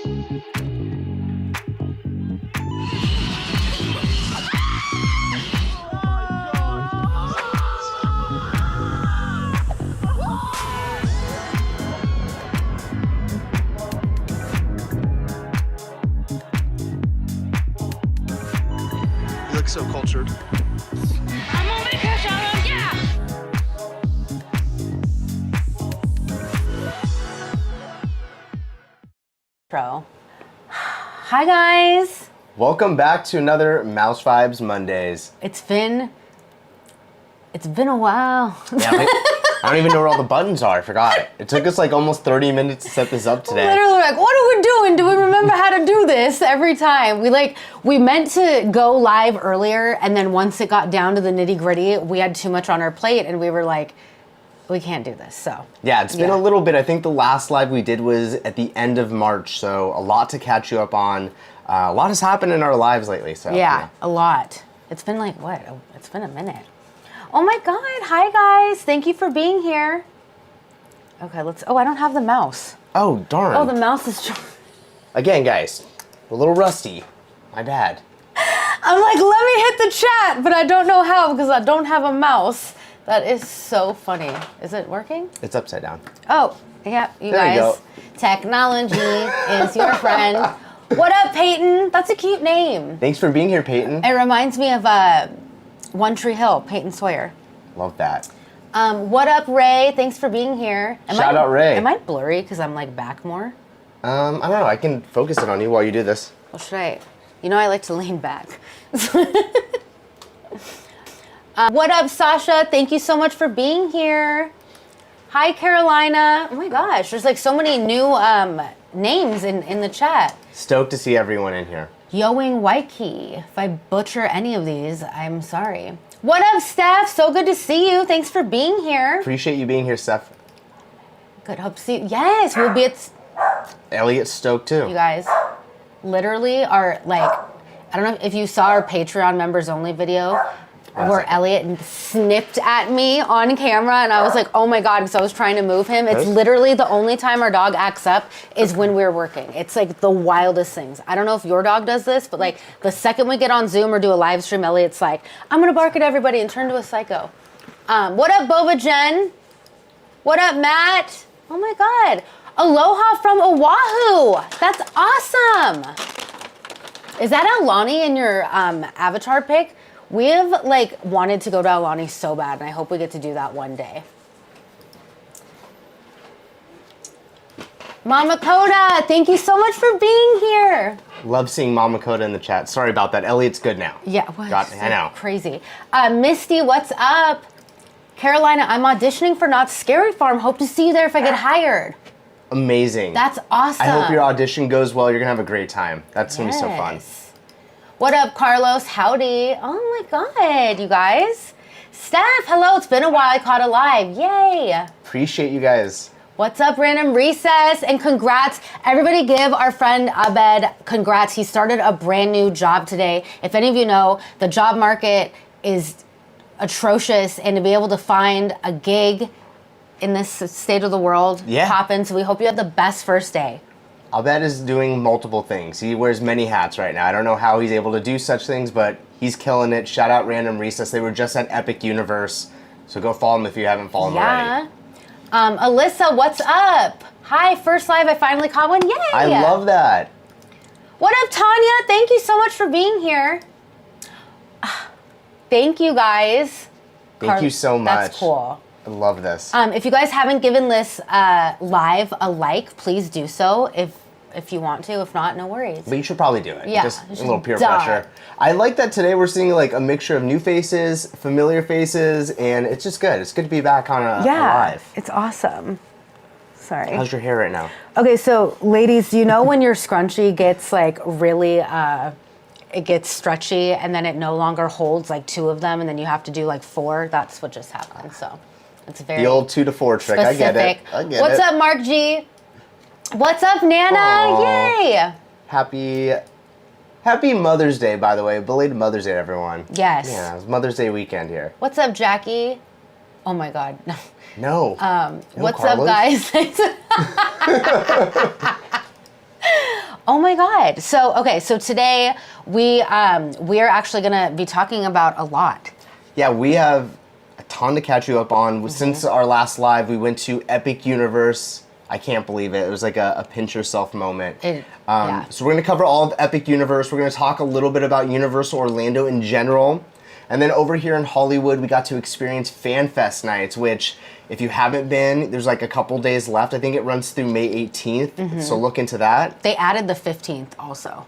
You look so cultured. I'm gonna make a shout out, yeah! Pro. Hi guys! Welcome back to another Mouse Vibes Mondays. It's been a while. Yeah, I don't even know where all the buttons are. I forgot. It took us like almost 30 minutes to set this up today. Literally like, what are we doing? Do we remember how to do this every time? We meant to go live earlier, and then once it got down to the nitty gritty, we had too much on our plate, and we were like, we can't do this, so. Yeah, it's been a little bit. I think the last live we did was at the end of March, so a lot to catch you up on. A lot has happened in our lives lately, so. Yeah, a lot. It's been like, what? It's been a minute. Oh my God, hi guys. Thank you for being here. Okay, I don't have the mouse. Oh, darn. Oh, the mouse is... Again, guys, a little rusty. My bad. I'm like, let me hit the chat, but I don't know how because I don't have a mouse. That is so funny. Is it working? It's upside down. Oh, yeah, you There guys. you go. Technology is your friend. What up, Peyton? That's a cute name. Thanks for being here, Peyton. It reminds me of One Tree Hill, Peyton Sawyer. Love that. What up, Ray? Thanks for being here. Shout out, Ray. Am I blurry because I'm like back more? I don't know. I can focus it on you while you do this. Well, should I? You know I like to lean back. What up, Sasha? Thank you so much for being here. Hi, Carolina. Oh my gosh, there's like so many new names in the chat. Stoked to see everyone in here. Yoing Waikiki. If I butcher any of these, I'm sorry. What up, Steph? So good to see you. Thanks for being here. Appreciate you being here, Steph. Good. Hope to see you. Yes, we'll be at... Elliot's stoked too. You guys literally are like... I don't know if you saw our Patreon members only video where Elliot snipped at me on camera, and I was like, oh my God, because I was trying to move him. It's literally the only time our dog acts up is when we're working. It's like the wildest things. I don't know if your dog does this, but like the second we get on Zoom or do a live stream, Elliot's like, I'm gonna bark at everybody and turn to a psycho. What up, Boba Jen? What up, Matt? Oh my God. Aloha from Oahu. That's awesome. Is that Alani in your avatar pic? We've like wanted to go to Alani so bad, and I hope we get to do that one day. Mama Coda, thank you so much for being here. Love seeing Mama Coda in the chat. Sorry about that. Elliot's good now. Yeah, what? I know. Crazy. Misty, what's up? Carolina, I'm auditioning for Not Scary Farm. Hope to see you there if I get hired. Amazing. That's awesome. I hope your audition goes well. You're going to have a great time. That's going to be so fun. What up, Carlos? Howdy. Oh my God, you guys. Steph, hello. It's been a while. I caught a live. Yay. Appreciate you guys. What's up, Random Recess? And congrats. Everybody give our friend Abed congrats. He started a brand new job today. If any of you know, the job market is atrocious, and to be able to find a gig in this state of the world happens. So we hope you have the best first day. Abed is doing multiple things. He wears many hats right now. I don't know how he's able to do such things, but he's killing it. Shout out Random Recess. They were just at Epic Universe. So go follow them if you haven't followed them already. Alyssa, what's up? Hi, first live. I finally caught one. Yay! I love that. What up, Tanya? Thank you so much for being here. Thank you, guys. Thank you so much. That's cool. I love this. If you guys haven't given this live a like, please do so if you want to. If not, no worries. But you should probably do it. Yeah. Just a little peer pressure. I like that today we're seeing like a mixture of new faces, familiar faces, and it's just good. It's good to be back on a live. It's awesome. Sorry. How's your hair right now? Okay, so ladies, you know when your scrunchie gets like really, it gets stretchy and then it no longer holds like two of them and then you have to do like four? That's what just happened, so it's very The old 2 to 4 trick. specific. I get it. What's up, Mark G? What's up, Nana? Aww. Yay! Happy Mother's Day, by the way. Belated Mother's Day, everyone. Yes. Yeah, it's Mother's Day weekend here. What's up, Jackie? Oh my God. No. What's Carlos? up, guys? Oh my God. So, okay, so today we are actually going to be talking about a lot. Yeah, we have a ton to catch you up on. Since our last live, we went to Epic Universe. I can't believe it. It was like a pinch yourself moment. Yeah. So we're going to cover all of Epic Universe. We're going to talk a little bit about Universal Orlando in general. And then over here in Hollywood, we got to experience Fan Fest nights, which if you haven't been, there's like a couple days left. I think it runs through May 18th. So look into that. They added the 15th also.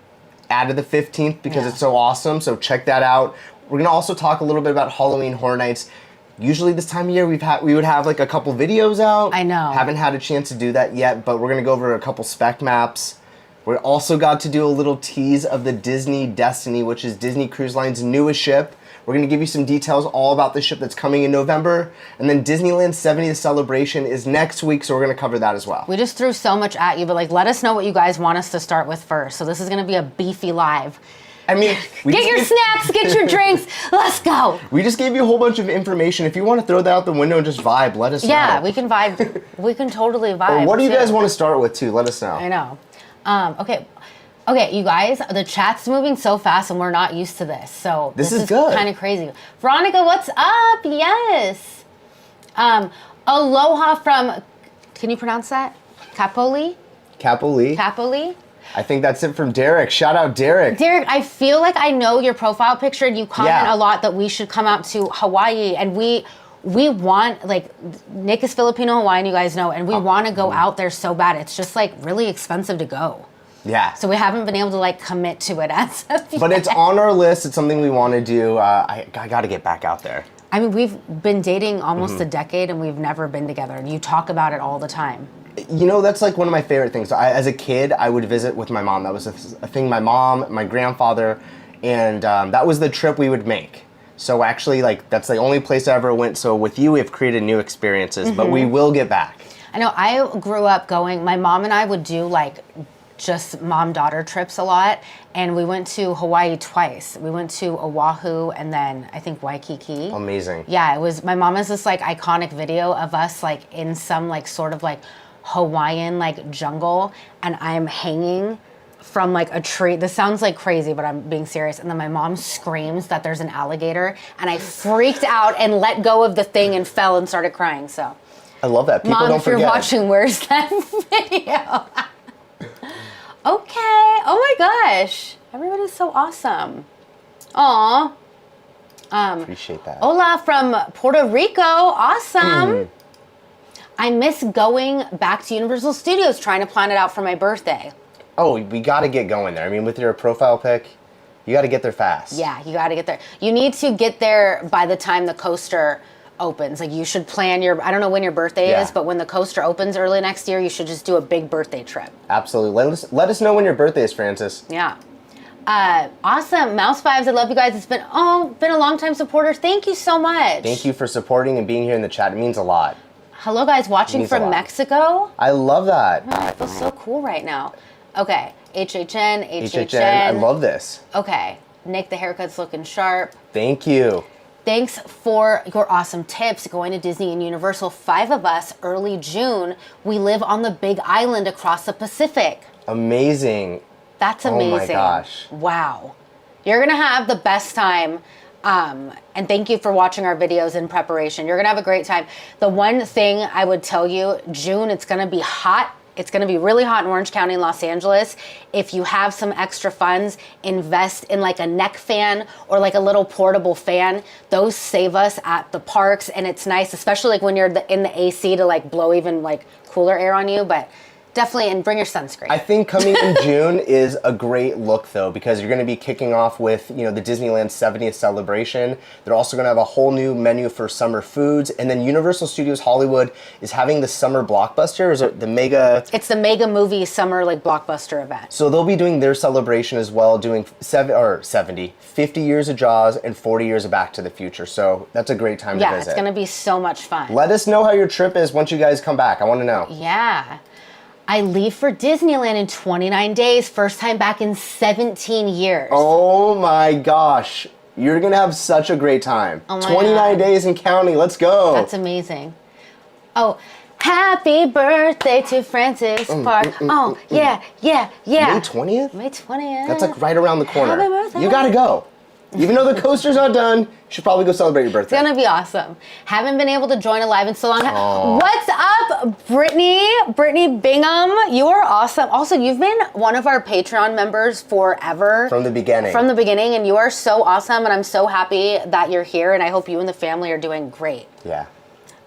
Added the 15th because it's so awesome. So check that out. We're going to also talk a little bit about Halloween Horror Nights. Usually this time of year, we would have like a couple videos out. I know. Haven't had a chance to do that yet, but we're going to go over a couple spec maps. We also got to do a little tease of the Disney Destiny, which is Disney Cruise Line's newest ship. We're going to give you some details all about the ship that's coming in November. And then Disneyland 70th celebration is next week, so we're going to cover that as well. We just threw so much at you, but like, let us know what you guys want us to start with first. So this is going to be a beefy live. I mean, get your snacks, get your drinks, let's go. We just gave you a whole bunch of information. If you want to throw that out the window and just vibe, let us know. Yeah, we can vibe. We can totally vibe. Or what do you guys want to start with too? Let us know. I know. Okay, you guys, the chat's moving so fast and we're not used to this. So this is good. Kind of crazy. Veronica, what's up? Yes. Aloha from, can you pronounce that? Capoli? Capoli. Capoli? I think that's it from Derek. Shout out Derek. Derek, I feel like I know your profile picture and you comment a lot that we should come out to Hawaii, and we want, like, Nick is Filipino Hawaiian, you guys know, and we want to go out there so bad. It's just like really expensive to go. Yeah. So we haven't been able to like commit to it as of yet. But it's on our list. It's something we want to do. I got to get back out there. I mean, we've been dating almost a decade and we've never been together. And you talk about it all the time. You know, that's like one of my favorite things. As a kid, I would visit with my mom. That was a thing. My mom, my grandfather, and that was the trip we would make. So actually, like, that's the only place I ever went. So with you, we've created new experiences, but we will get back. I know. I grew up going, my mom and I would do like just mom-daughter trips a lot, and we went to Hawaii twice. We went to Oahu and then I think Waikiki. Amazing. Yeah, it was, my mom has this like iconic video of us like in some like sort of like Hawaiian like jungle, and I'm hanging from like a tree. This sounds like crazy, but I'm being serious. And then my mom screams that there's an alligator, and I freaked out and let go of the thing and fell and started crying. So I love that. People Mom, don't if you're forget. watching, where's that video? Okay. Oh my gosh. Everybody's so awesome. Aw. Appreciate that. Hola from Puerto Rico. Awesome. I miss going back to Universal Studios, trying to plan it out for my birthday. Oh, we got to get going there. I mean, with your profile pic, you got to get there fast. Yeah, you got to get there. You need to get there by the time the coaster opens. Like, you should plan your, I don't know when your birthday is, but when the coaster opens early next year, you should just do a big birthday trip. Absolutely. Let us know when your birthday is, Francis. Yeah. Awesome. Mouse Fives, I love you guys. It's been a long time supporter. Thank you so much. Thank you for supporting and being here in the chat. It means a lot. Hello guys watching from Mexico. I love that. Oh, I feel so cool right now. Okay. HHN. I love this. Okay. Nick, the haircut's looking sharp. Thank you. Thanks for your awesome tips. Going to Disney and Universal, 5 of us, early June. We live on the Big Island across the Pacific. Amazing. That's amazing. Oh my gosh. Wow. You're going to have the best time. And thank you for watching our videos in preparation. You're going to have a great time. The one thing I would tell you, June, it's going to be hot. It's going to be really hot in Orange County and Los Angeles. If you have some extra funds, invest in like a neck fan or like a little portable fan. Those save us at the parks, and it's nice, especially like when you're in the AC, to like blow even like cooler air on you. But definitely, and bring your sunscreen. I think coming in June is a great look, though, because you're going to be kicking off with, you know, the Disneyland 70th celebration. They're also going to have a whole new menu for summer foods, and then Universal Studios Hollywood is having the summer blockbuster. Is it the mega? It's the mega movie summer like blockbuster event. So they'll be doing their celebration as well, doing 50 years of Jaws and 40 years of Back to the Future. So that's a great time to visit. Yeah, it's going to be so much fun. Let us know how your trip is once you guys come back. I want to know. Yeah. I leave for Disneyland in 29 days. First time back in 17 years. Oh my gosh. You're going to have such a great time. Oh my 29 God. days and counting. Let's go. That's amazing. Oh, Happy birthday to Francis Park. Oh, yeah. May 20th? May 20th. That's like right around the corner. Happy birthday. You gotta go. Even though the coaster's not done, you should probably go celebrate your birthday. It's gonna be awesome. Haven't been able to join a live in so long. Aww. What's up, Brittany? Brittany Bingham, you are awesome. Also, you've been one of our Patreon members forever. From the beginning. From the beginning, and you are so awesome, and I'm so happy that you're here, and I hope you and the family are doing great. Yeah.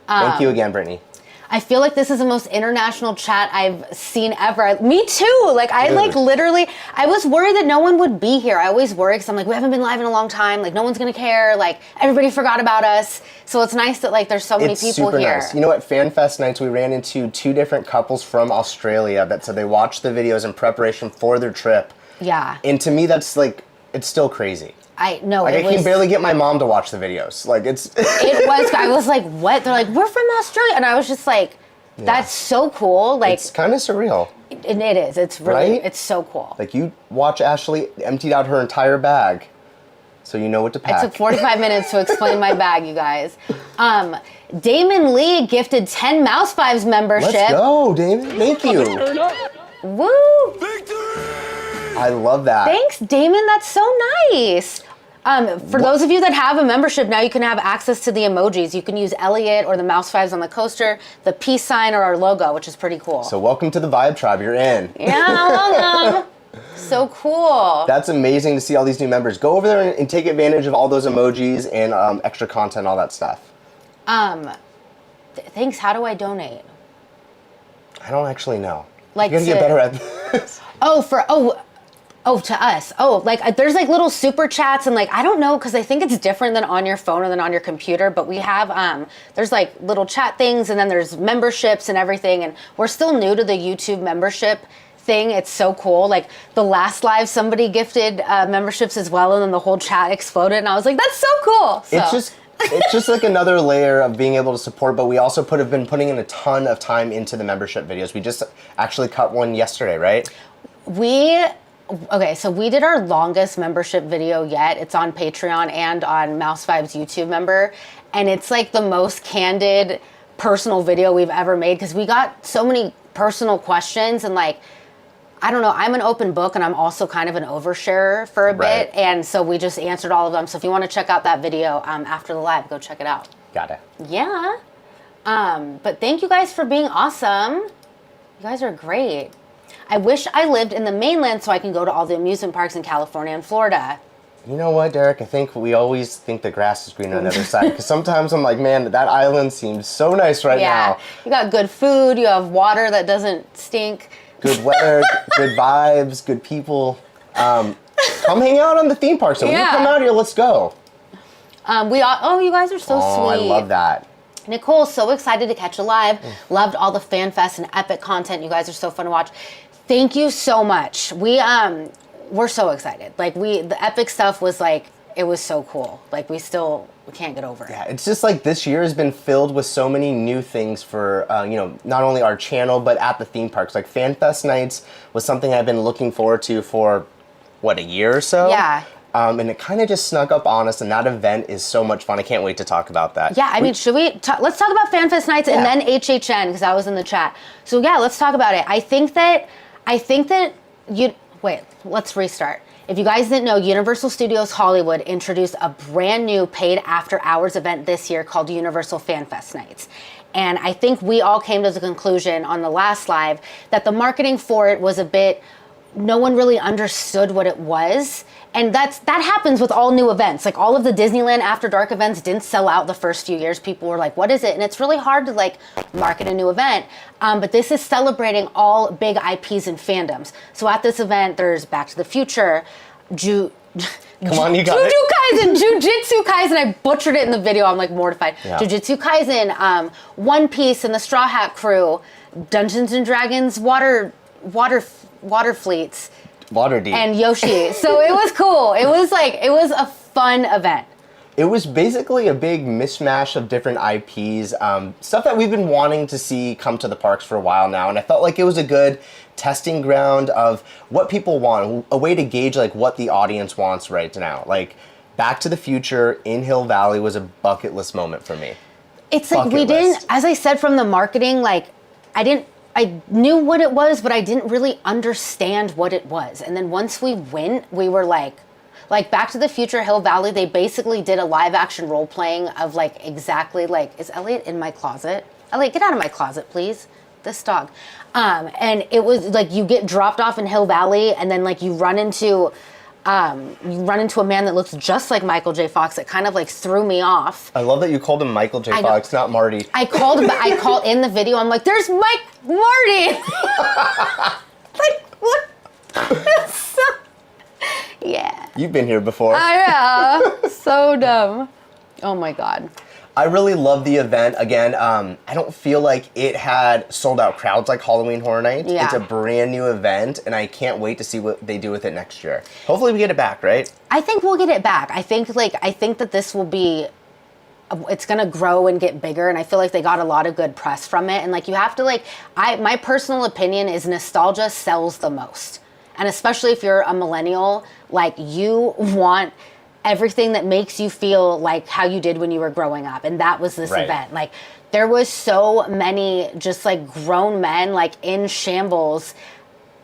Thank you again, Brittany. I feel like this is the most international chat I've seen ever. Me too. Like, I literally, I was worried that no one would be here. I always worry because I'm like, we haven't been live in a long time. Like, no one's going to care. Like, everybody forgot about us. So it's nice that, like, there's so many people super here. Nice. You know what? FanFest nights, we ran into 2 different couples from Australia that said they watched the videos in preparation for their trip. Yeah. And to me, that's like, it's still crazy. I know. Like, I can barely get my mom to watch the videos. Like, it's... I was like, what? They're like, we're from Australia. And I was just like, that's so cool. Like, it's kind of surreal. And it is. It's really, right? It's so cool. Like, you watch Ashley emptied out her entire bag, so you know what to pack. It took 45 minutes to explain my bag, you guys. Damon Lee gifted 10 Mouse Fives membership. Let's go, Damon. Thank you. Woo! I love that. Thanks, Damon. That's so nice. For those of you that have a membership, now you can have access to the emojis. You can use Elliot or the Mouse Fives on the coaster, the peace sign, or our logo, which is pretty cool. So welcome to the Vibe Tribe. You're in. Yeah, welcome. So cool. That's amazing to see all these new members. Go over there and take advantage of all those emojis and extra content, all that stuff. Thanks. How do I donate? I don't actually know. Like, you gotta get better at this. Oh, to us. Oh, like there's like little super chats and like, I don't know, because I think it's different than on your phone or than on your computer, but we have, there's like little chat things and then there's memberships and everything. And we're still new to the YouTube membership thing. It's so cool. Like the last live, somebody gifted memberships as well. And then the whole chat exploded. And I was like, that's so cool. So. It's just like another layer of being able to support, but we also have been putting in a ton of time into the membership videos. We just actually cut one yesterday, right? Okay, so we did our longest membership video yet. It's on Patreon and on Mouse Five's YouTube member. And it's like the most candid, personal video we've ever made because we got so many personal questions and like, I don't know, I'm an open book and I'm also kind of an oversharer for a bit. And so we just answered all of them. So if you want to check out that video after the live, go check it out. Got it. Yeah. But thank you guys for being awesome. You guys are great. I wish I lived in the mainland so I can go to all the amusement parks in California and Florida. You know what, Derek? I think we always think the grass is greener on the other side. Because sometimes I'm like, man, that island seems so nice right now. You got good food. You have water that doesn't stink. Good weather, good vibes, good people. Come hang out on the theme park. So when you come out here, let's go. You guys are so sweet. I love that. Nicole's so excited to catch a live. Loved all the FanFest and epic content. You guys are so fun to watch. Thank you so much. We're so excited. Like the epic stuff was like, it was so cool. Like we can't get over it. Yeah, it's just like this year has been filled with so many new things for, not only our channel, but at the theme parks. Like FanFest nights was something I've been looking forward to for, a year or so? Yeah. And it kind of just snuck up on us, and that event is so much fun. I can't wait to talk about that. Yeah, I mean, should we let's talk about FanFest nights and then HHN, because I was in the chat. So yeah, let's talk about it. I think that let's restart. If you guys didn't know, Universal Studios Hollywood introduced a brand new paid after hours event this year called Universal FanFest Nights. And I think we all came to the conclusion on the last live that the marketing for it was no one really understood what it was. And that happens with all new events. Like all of the Disneyland After Dark events didn't sell out the first few years. People were like, what is it? And it's really hard to market a new event. But this is celebrating all big IPs and fandoms. So at this event, there's Back to the Future, Come on, you got it. Jujutsu Kaisen. I butchered it in the video. I'm mortified. Yeah. Jujutsu Kaisen, One Piece and the Straw Hat Crew, Dungeons and Dragons, Water Fleets. Waterdeep. And Yoshi. So it was cool. It was a fun event. It was basically a big mishmash of different IPs, stuff that we've been wanting to see come to the parks for a while now. And I felt like it was a good testing ground of what people want, a way to gauge what the audience wants right now. Back to the Future in Hill Valley was a bucket list moment for me. It's like bucket we didn't, list. as I said from the marketing, like I knew what it was, but I didn't really understand what it was. And then once we went, we were like Back to the Future Hill Valley, they basically did a live action role playing of like exactly like, is Elliot in my closet? Elliot, get out of my closet, please. This dog. And it was like you get dropped off in Hill Valley and then like you run into a man that looks just like Michael J. Fox. It kind of like threw me off. I love that you called him Michael J. Fox, not Marty. I called in the video, I'm like, there's Marty! Like, what? So, yeah. You've been here before. I know. So dumb. Oh my God. I really love the event. Again, I don't feel like it had sold out crowds like Halloween Horror Nights. Yeah. It's a brand new event, and I can't wait to see what they do with it next year. Hopefully we get it back, right? I think we'll get it back. I think that this will be, it's gonna grow and get bigger, and I feel like they got a lot of good press from it. And like you have to my personal opinion is nostalgia sells the most, and especially if you're a millennial, like you want everything that makes you feel like how you did when you were growing up. And that was this event. Like there was so many just like grown men like in shambles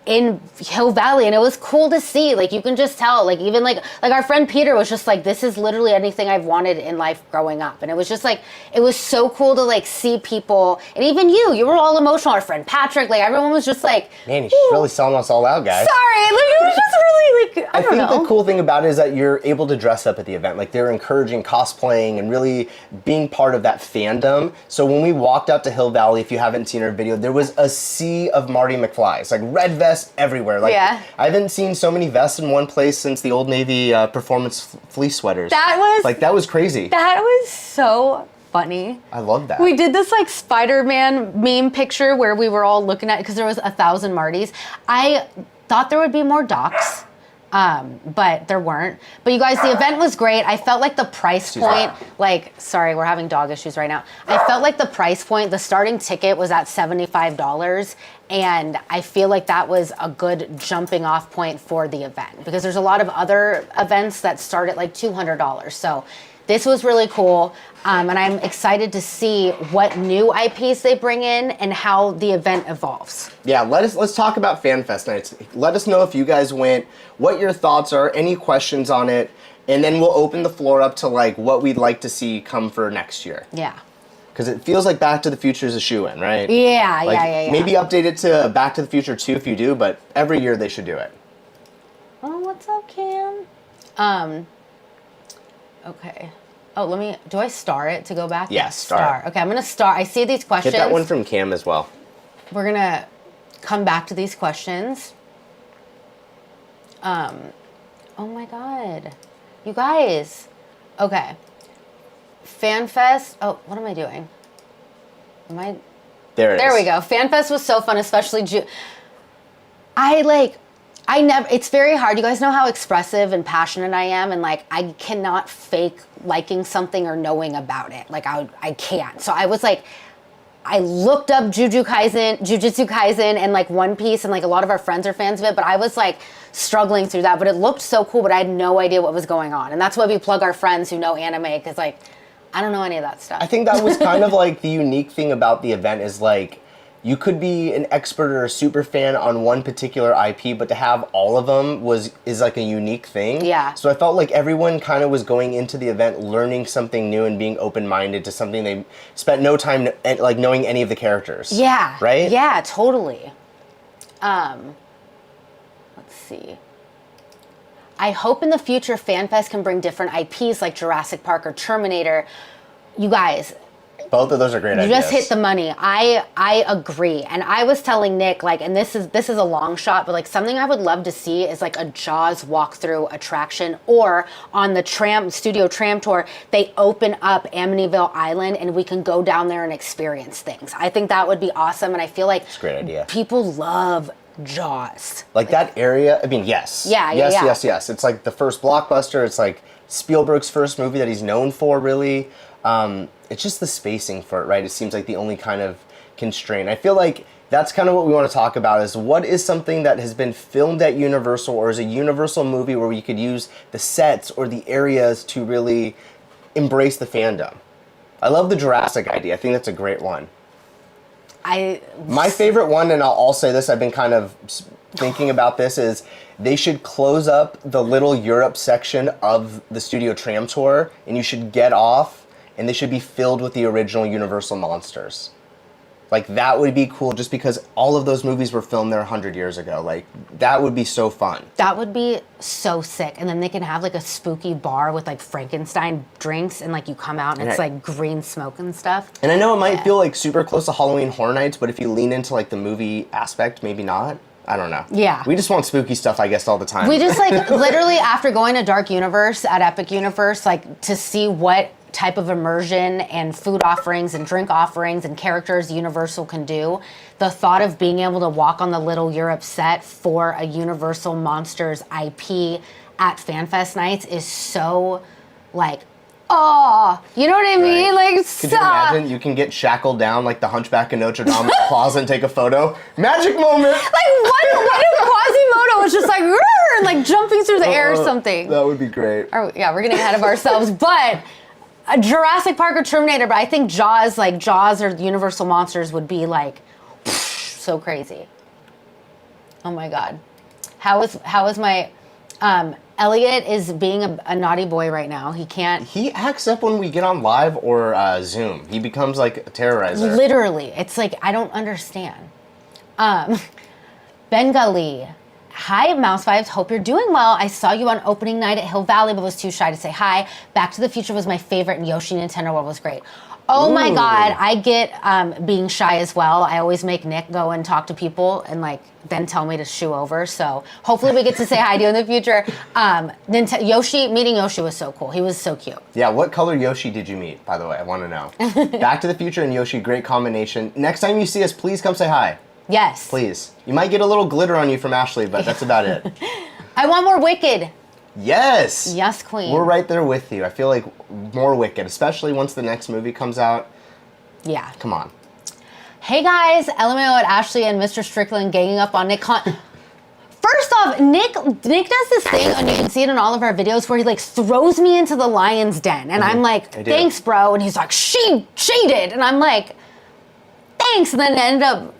in Hill Valley, and it was cool to see. Like you can just tell, like even like our friend Peter was just like, this is literally anything I've wanted in life growing up. And it was just like, it was so cool to like see people, and even you were all emotional. Our friend Patrick, like everyone was just like, man, he's really selling us all out, guys. Sorry, like it was just really like, I don't know. I think the cool thing about it is that you're able to dress up at the event. Like they're encouraging cosplaying and really being part of that fandom. So when we walked out to Hill Valley, if you haven't seen our video, there was a sea of Marty McFlys, like red vests everywhere. Like yeah. I haven't seen so many vests in one place since the Old Navy performance fleece sweaters. That was crazy. That was so funny. I love that. We did this like Spider-Man meme picture where we were all looking at, because there was 1,000 Martys. I thought there would be more Docs, but there weren't. But you guys, the event was great. I felt like the price point, like, sorry, we're having dog issues right now. I felt like the price point, the starting ticket was at $75. And I feel like that was a good jumping off point for the event, because there's a lot of other events that start at like $200. So this was really cool. And I'm excited to see what new IPs they bring in and how the event evolves. Yeah, let's talk about FanFest nights. Let us know if you guys went, what your thoughts are, any questions on it, and then we'll open the floor up to like what we'd like to see come for next year. Yeah. Because it feels like Back to the Future is a shoe-in, right? Yeah, like, yeah. Maybe update it to Back to the Future 2 if you do, but every year they should do it. Oh, what's up, Cam? Okay. Oh, do I star it to go back? Yes, star. Okay, I'm going to star. I see these questions. Get that one from Cam as well. We're going to come back to these questions. Oh my God. You guys. Okay. FanFest. Oh, what am I doing? There it is. There we go. FanFest was so fun, especially it's very hard. You guys know how expressive and passionate I am, and like I cannot fake liking something or knowing about it. Like I can't. So I was like, I looked up Jujutsu Kaisen and like One Piece, and like a lot of our friends are fans of it, but I was like struggling through that. But it looked so cool, but I had no idea what was going on. And that's why we plug our friends who know anime, because like I don't know any of that stuff. I think that was kind of like the unique thing about the event is like you could be an expert or a super fan on one particular IP, but to have all of them is like a unique thing. Yeah. So I felt like everyone kind of was going into the event learning something new and being open-minded to something they spent no time like knowing any of the characters. Yeah. Right? Yeah, totally. Let's see. I hope in the future FanFest can bring different IPs like Jurassic Park or Terminator. You guys, both of those are great ideas. You just hit the money. I agree. And I was telling Nick, like, and this is a long shot, but like something I would love to see is like a Jaws walkthrough attraction, or on the studio tram tour, they open up Amityville Island and we can go down there and experience things. I think that would be awesome. And I feel like it's a great idea. People love Jaws. Like that area, I mean, yes. Yes. It's like the first blockbuster. It's like Spielberg's first movie that he's known for, really. It's just the spacing for it, right? It seems like the only kind of constraint. I feel like that's kind of what we want to talk about, is what is something that has been filmed at Universal or is a Universal movie where you could use the sets or the areas to really embrace the fandom. I love the Jurassic idea. I think that's a great one. My I favorite one, and I'll say this, I've been kind of thinking about this, is they should close up the little Europe section of the studio tram tour, and you should get off, and they should be filled with the original Universal monsters. Like, that would be cool, just because all of those movies were filmed there 100 years ago. Like, that would be so fun. That would be so sick. And then they can have like a spooky bar with like Frankenstein drinks, and like you come out and it's like green smoke and stuff. And I know it might feel like super close to Halloween Horror Nights, but if you lean into like the movie aspect, maybe not. I don't know. Yeah. We just want spooky stuff, I guess, all the time. We just like literally after going to Dark Universe at Epic Universe, like to see what type of immersion and food offerings and drink offerings and characters Universal can do. The thought of being able to walk on the Little Europe set for a Universal Monsters IP at FanFest nights is so like, oh, you know what I mean? Like, could you imagine? You can get shackled down like the Hunchback of Notre Dame closet and take a photo. Magic moment! Like, what if Quasimodo was just like, "Rrr," and like jumping through the air or something? That would be great. Or, yeah, we're getting ahead of ourselves, but a Jurassic Park or Terminator, but I think Jaws or Universal Monsters would be like so crazy. Oh my God. How is my Elliot is being a naughty boy right now. He can't. He acts up when we get on live or Zoom. He becomes like a terrorizer. Literally. It's like, I don't understand. Bengali. Hi, Mouse Vibes. Hope you're doing well. I saw you on opening night at Hill Valley, but was too shy to say hi. Back to the Future was my favorite, and Yoshi Nintendo World was great. Oh my God, I get being shy as well. I always make Nick go and talk to people and like then tell me to shoo over. So hopefully we get to say hi to you in the future. Meeting Yoshi was so cool. He was so cute. Yeah, what color Yoshi did you meet, by the way? I want to know. Back to the Future and Yoshi, great combination. Next time you see us, please come say hi. Yes. Please. You might get a little glitter on you from Ashley, but that's about it. I want more Wicked. Yes. Yes, Queen. We're right there with you. I feel like more Wicked, especially once the next movie comes out. Yeah. Come on. Hey guys, LMAO at Ashley and Mr. Strickland ganging up on Nick. First off, Nick does this thing, and you can see it in all of our videos, where he like throws me into the lion's den, and I'm like, thanks, bro, and he's like, she did, and I'm like, thanks, and then it ended up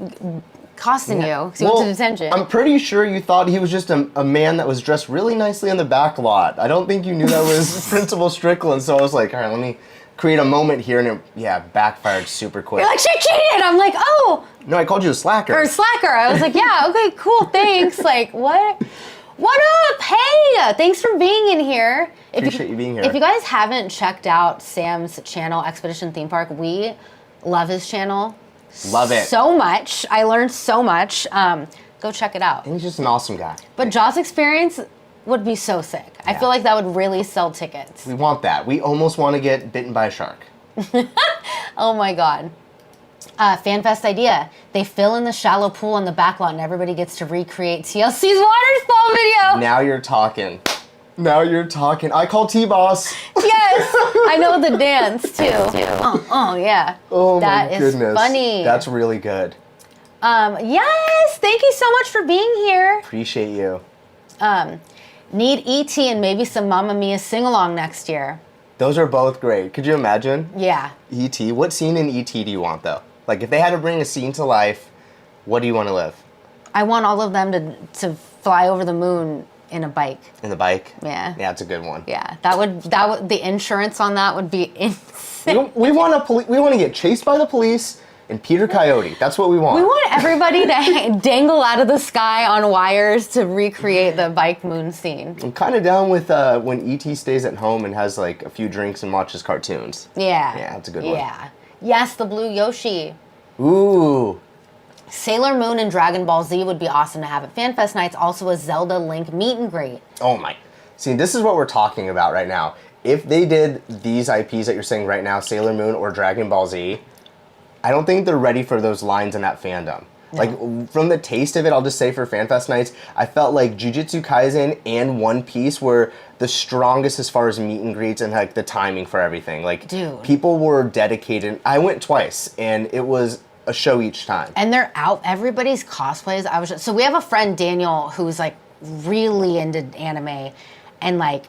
costing you because he went to detention. I'm pretty sure you thought he was just a man that was dressed really nicely in the back lot. I don't think you knew that was Principal Strickland, so I was like, all right, let me create a moment here, and it backfired super quick. You're like, she cheated! I'm like, oh! No, I called you a slacker. Or a slacker. I was like, yeah, okay, cool, thanks. Like, what? What up? Hey! Thanks for being in here. Appreciate you being here. If you guys haven't checked out Sam's channel, Expedition Theme Park, we love his channel. Love it. So much. I learned so much. Go check it out. And he's just an awesome guy. But Jaws Experience would be so sick. I feel like that would really sell tickets. We want that. We almost want to get bitten by a shark. Oh my God. FanFest idea. They fill in the shallow pool on the back lot and everybody gets to recreate TLC's waterfall video. Now you're talking. I call T-Boss. Yes. I know the dance too. Yeah. Oh that my is goodness. funny. That's really good. Yes. Thank you so much for being here. Appreciate you. Need E.T. and maybe some Mamma Mia sing-along next year. Those are both great. Could you imagine? Yeah. E.T. What scene in E.T. do you want, though? Like, if they had to bring a scene to life, what do you want to live? I want all of them to fly over the moon in a bike. In the bike? Yeah. Yeah, it's a good one. Yeah. That would the insurance on that would be insane. We want to get chased by the police and Peter Coyote. That's what we want. We want everybody to dangle out of the sky on wires to recreate the bike moon scene. I'm kind of down with when E.T. stays at home and has like a few drinks and watches cartoons. Yeah. Yeah, that's a good one. Yeah. Yes, the blue Yoshi. Ooh. Sailor Moon and Dragon Ball Z would be awesome to have at FanFest nights. Also a Zelda Link meet and greet. Oh my. See, this is what we're talking about right now. If they did these IPs that you're saying right now, Sailor Moon or Dragon Ball Z, I don't think they're ready for those lines in that fandom. No. Like, from the taste of it, I'll just say for FanFest nights, I felt like Jujutsu Kaisen and One Piece were the strongest as far as meet and greets and, like, the timing for everything. Like, dude, people were dedicated. I went twice, and it was a show each time. And they're out. Everybody's cosplays. So we have a friend, Daniel, who's, like, really into anime, and, like,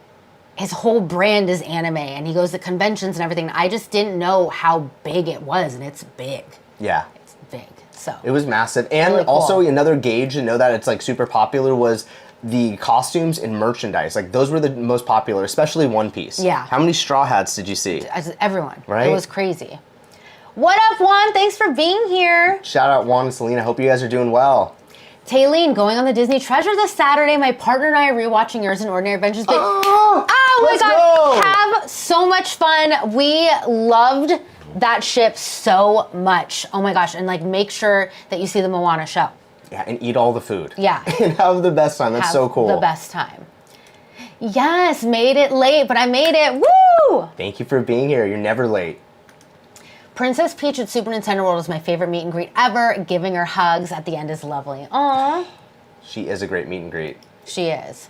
his whole brand is anime, and he goes to conventions and everything. I just didn't know how big it was, and it's big. Yeah. It's big. So It was massive. And really cool. also another gauge to know that it's like super popular was the costumes and merchandise. Like those were the most popular, especially One Piece. Yeah. How many straw hats did you see? Everyone. Right? It was crazy. What up, Juan? Thanks for being here. Shout out Juan and Selena. Hope you guys are doing well. Taylene, going on the Disney Treasure this Saturday. My partner and I are rewatching Yours and Ordinary Adventures. Oh my let's God. go. Have so much fun. We loved that ship so much. Oh my gosh. And like, make sure that you see the Moana show. Yeah, and eat all the food. Yeah. And have the best time. That's so cool. The best time. Yes, made it late, but I made it. Woo! Thank you for being here. You're never late. Princess Peach at Super Nintendo World is my favorite meet and greet ever. Giving her hugs at the end is lovely. Aww. She is a great meet and greet. She is.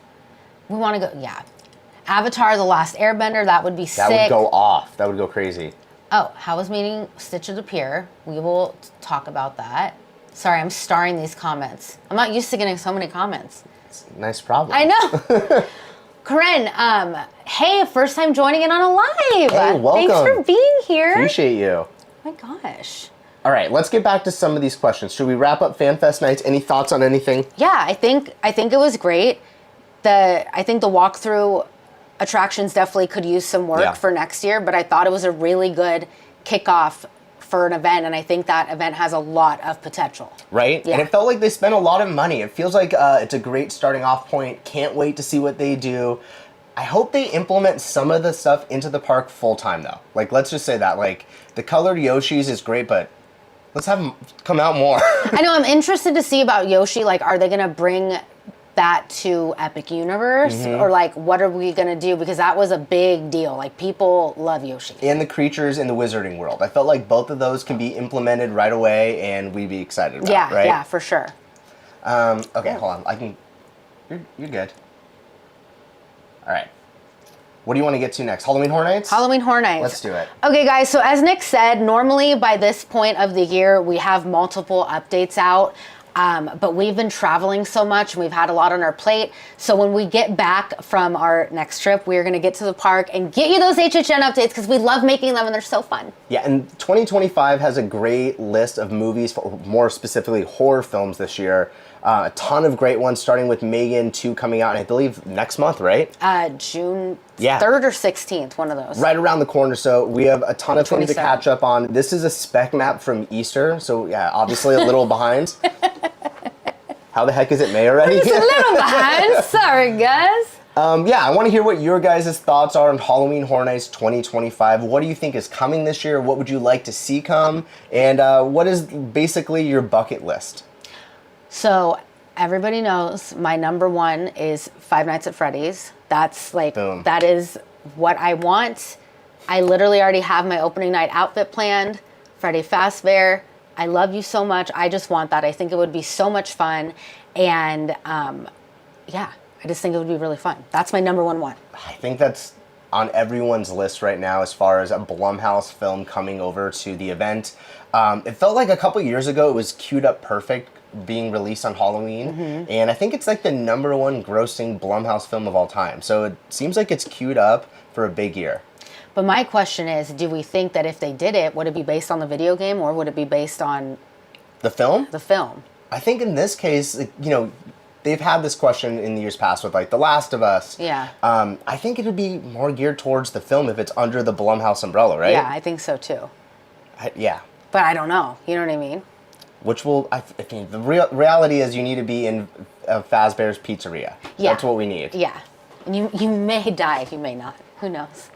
We want to go, yeah. Avatar, The Last Airbender, that would be sick. That would go off. That would go crazy. Oh, how was meeting Stitch at the Pier? We will talk about that. Sorry, I'm starring these comments. I'm not used to getting so many comments. It's a nice problem. I know. Corinne, hey, first time joining in on a live. Hey, welcome. Thanks for being here. Appreciate you. Oh my gosh. All right, let's get back to some of these questions. Should we wrap up FanFest nights? Any thoughts on anything? Yeah, I think it was great. I think the walkthrough attractions definitely could use some work for next year, but I thought it was a really good kickoff for an event, and I think that event has a lot of potential. Right? Yeah. And it felt like they spent a lot of money. It feels like it's a great starting off point. Can't wait to see what they do. I hope they implement some of the stuff into the park full time though. Like, let's just say that. Like, the colored Yoshis is great, but let's have them come out more. I know, I'm interested to see about Yoshi. Like, are they going to bring that to Epic Universe? Or like, what are we going to do? Because that was a big deal. Like, people love Yoshi. And the creatures in the Wizarding World. I felt like both of those can be implemented right away and we'd be excited about it, right? Yeah, for sure. Okay, hold on. You're good. All right. What do you want to get to next? Halloween Horror Nights? Halloween Horror Nights. Let's do it. Okay, guys, so as Nick said, normally by this point of the year, we have multiple updates out. But we've been traveling so much and we've had a lot on our plate. So when we get back from our next trip, we're going to get to the park and get you those HHN updates because we love making them and they're so fun. Yeah, and 2025 has a great list of movies, for more specifically horror films this year. A ton of great ones, starting with Megan 2 coming out, I believe, next month, right? June 3rd or 16th, one of those. Right around the corner, so we have a ton of things to 27. catch up on. This is a spec map from Easter, so yeah, obviously a little behind. How the heck is it May already? Just a little behind. Sorry, guys. Yeah, I want to hear what your guys' thoughts are on Halloween Horror Nights 2025. What do you think is coming this year? What would you like to see come? And what is basically your bucket list? So everybody knows my number one is Five Nights at Freddy's. That's like, Boom. That is what I want. I literally already have my opening night outfit planned. Freddy Fazbear, I love you so much. I just want that. I think it would be so much fun. And yeah, I just think it would be really fun. That's my number one. I think that's on everyone's list right now as far as a Blumhouse film coming over to the event. It felt like a couple years ago it was queued up perfect being released on Halloween, and I think it's like the number one grossing Blumhouse film of all time. So it seems like it's queued up for a big year. But my question is, do we think that if they did it, would it be based on the video game or would it be based on The film? the film? I think in this case, you know, they've had this question in the years past with like The Last of Us. Yeah. I think it would be more geared towards the film if it's under the Blumhouse umbrella, right? Yeah, I think so too. Yeah. But I don't know. You know what I mean? Which will, I think, the reality is you need to be in Fazbear's Pizzeria. Yeah. That's what we need. Yeah. And you may die, you may not. Who knows?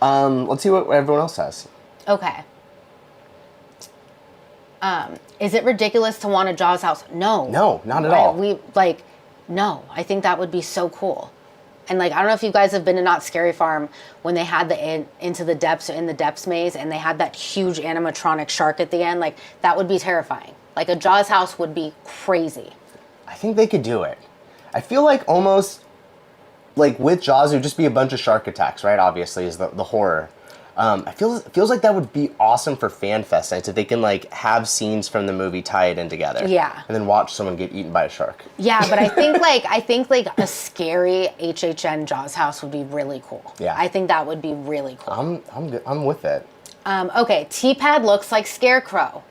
Let's see what everyone else says. Okay. Is it ridiculous to want a Jaws house? No. No, not at all. No. I think that would be so cool. And like, I don't know if you guys have been to Not Scary Farm when they had the Into the Depths, in the Depths maze, and they had that huge animatronic shark at the end. Like, that would be terrifying. Like, a Jaws house would be crazy. I think they could do it. I feel like almost, like with Jaws, it would just be a bunch of shark attacks, right? Obviously, is the horror. It feels like that would be awesome for fan fest nights if they can like have scenes from the movie, tie it in together. Yeah. And then watch someone get eaten by a shark. Yeah, but I think like a scary HHN Jaws house would be really cool. Yeah. I think that would be really cool. I'm good. I'm with it. Okay, T-Pad looks like Scarecrow.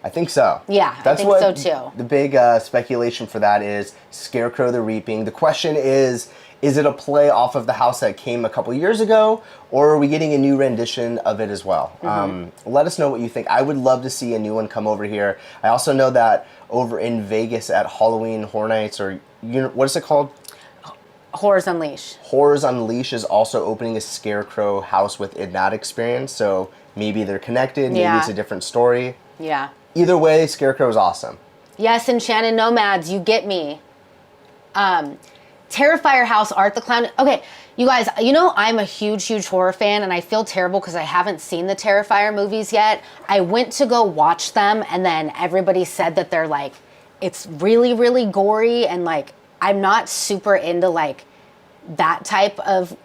I think so. Yeah, I think so too. The big speculation for that is Scarecrow the Reaping. The question is it a play off of the house that came a couple years ago, or are we getting a new rendition of it as well? Let us know what you think. I would love to see a new one come over here. I also know that over in Vegas at Halloween Horror Nights, or what is it called? Horrors Unleashed. Horrors Unleashed is also opening a Scarecrow house within that experience, so maybe they're connected, maybe it's a different story. Yeah. Either way, Scarecrow is awesome. Yes, and Shannon Nomads, you get me. Terrifier House, Art the Clown. Okay, you guys, I'm a huge horror fan, and I feel terrible because I haven't seen the Terrifier movies yet. I went to go watch them, and then everybody said that they're like, it's really, really gory, and like, I'm not super into like that type of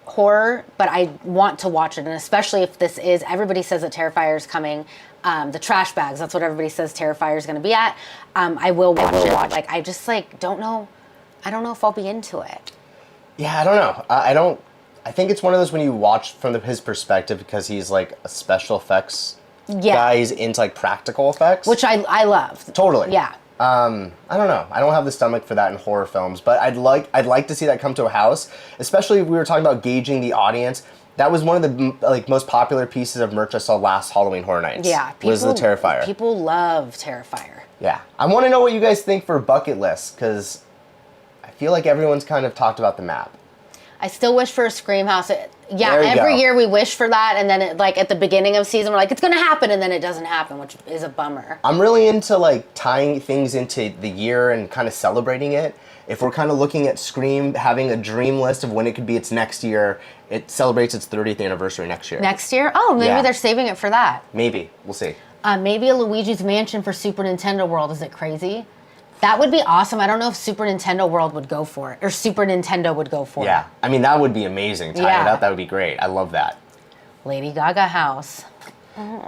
horror, but I want to watch it, and especially if this is, everybody says that Terrifier is coming. The trash bags, that's what everybody says Terrifier is going to be at. I will watch it. Like, I just like don't know if I'll be into it. Yeah, I don't know. I think it's one of those when you watch from his perspective, because he's like a special effects guy. He's into like practical effects, which I love. Totally. Yeah. I don't know. I don't have the stomach for that in horror films, but I'd like to see that come to a house, especially if we were talking about gauging the audience. That was one of the most popular pieces of merch I saw last Halloween Horror Nights. Yeah, was the Terrifier. People love Terrifier. Yeah, I want to know what you guys think for bucket lists, because I feel like everyone's kind of talked about the map. I still wish for a Scream house. Every year we wish for that, and then at the beginning of season we're like, it's going to happen, and then it doesn't happen, which is a bummer. I'm really into like tying things into the year and kind of celebrating it. If we're kind of looking at Scream having a dream list of when it could be its next year, it celebrates its 30th anniversary next year. Next year? Oh, maybe they're saving it for that. Maybe. We'll see. Maybe a Luigi's Mansion for Super Nintendo World. Is it crazy? That would be awesome. I don't know if Super Nintendo World would go for it, or Super Nintendo would go for it. Yeah. I mean, that would be amazing. Tie it up. That would be great. I love that. Lady Gaga house.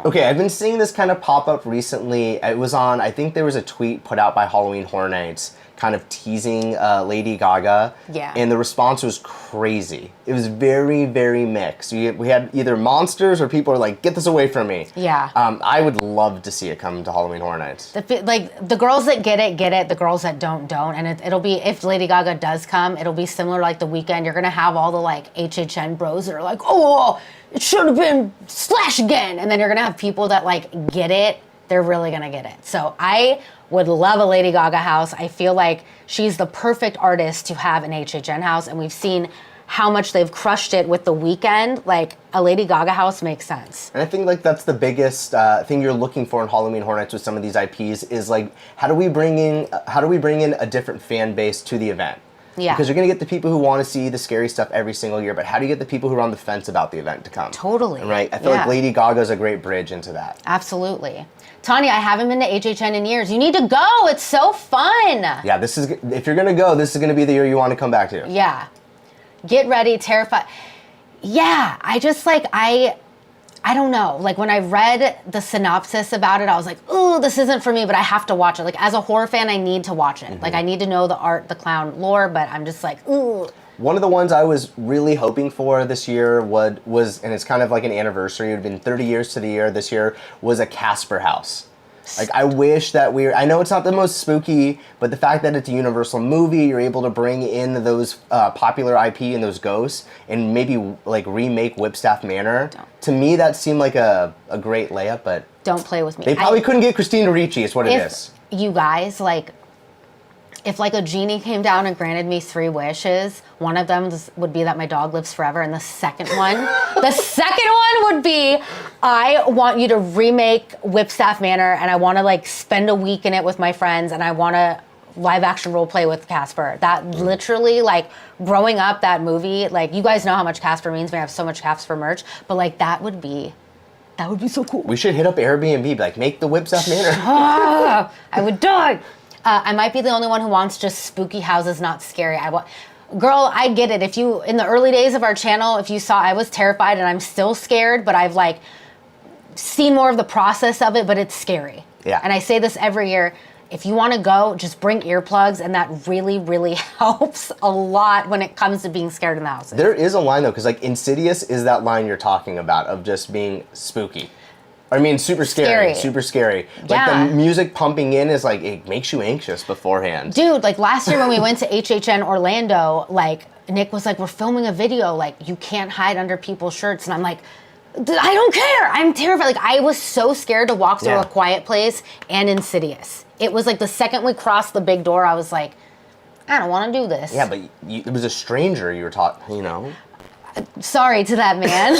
Okay, I've been seeing this kind of pop up recently. It was on, I think there was a tweet put out by Halloween Horror Nights kind of teasing Lady Gaga. Yeah. And the response was crazy. It was very, very mixed. We had either monsters or people are like, get this away from me. Yeah. I would love to see it come to Halloween Horror Nights. The girls that get it. The girls that don't. And it'll be, if Lady Gaga does come, it'll be similar like The Weeknd. You're going to have all the like HHN bros that are like, oh, it should have been Slash again. And then you're going to have people that like get it. They're really going to get it. So I would love a Lady Gaga house. I feel like she's the perfect artist to have an HHN house, and we've seen how much they've crushed it with The Weeknd. Like, a Lady Gaga house makes sense. And I think like that's the biggest thing you're looking for in Halloween Horror Nights with some of these IPs is like, how do we bring in a different fan base to the event? Yeah. Because you're going to get the people who want to see the scary stuff every single year, but how do you get the people who are on the fence about the event to come? Totally. Right? I feel like Lady Gaga's a great bridge into that. Absolutely. Tanya, I haven't been to HHN in years. You need to go. It's so fun. Yeah, if you're going to go, this is going to be the year you want to come back to. Yeah. Get ready, terrified. Yeah, I just like, I don't know. Like, when I read the synopsis about it, I was like, ooh, this isn't for me, but I have to watch it. Like, as a horror fan, I need to watch it. Mm-hmm. Like, I need to know the Art the Clown lore, but I'm just like, ooh. One of the ones I was really hoping for this year was, and it's kind of like an anniversary, it would have been 30 years to the year this year, was a Casper house. Like, I wish that I know it's not the most spooky, but the fact that it's a Universal movie, you're able to bring in those popular IP and those ghosts, and maybe like remake Whipstaff Manor. To me, that seemed like a great layup, but don't play with me. They probably couldn't get Christina Ricci, is what it is. You guys, like, if like a genie came down and granted me 3 wishes, one of them would be that my dog lives forever, and the second one would be, I want you to remake Whipstaff Manor, and I want to like spend a week in it with my friends, and I want to live action role play with Casper. That literally, like, growing up, that movie, like, you guys know how much Casper means. We have so much Casper merch, but like that would be so cool. We should hit up Airbnb, like, make the Whipstaff Manor. I would die. I might be the only one who wants just spooky houses, not scary. Girl, I get it. If you, in the early days of our channel, if you saw, I was terrified and I'm still scared, but I've like seen more of the process of it, but it's scary. Yeah. And I say this every year. If you want to go, just bring earplugs, and that really, really helps a lot when it comes to being scared in the houses. There is a line though, because like Insidious is that line you're talking about of just being spooky. I mean, super scary. Super scary. Like the music pumping in is like, it makes you anxious beforehand. Dude, like last year when we went to HHN Orlando, like Nick was like, we're filming a video, like you can't hide under people's shirts. And I'm like, I don't care. I'm terrified. Like I was so scared to walk through A Quiet Place and Insidious. It was like the second we crossed the big door, I was like, I don't want to do this. Yeah, but it was a stranger you were talking, you know. Sorry to that man.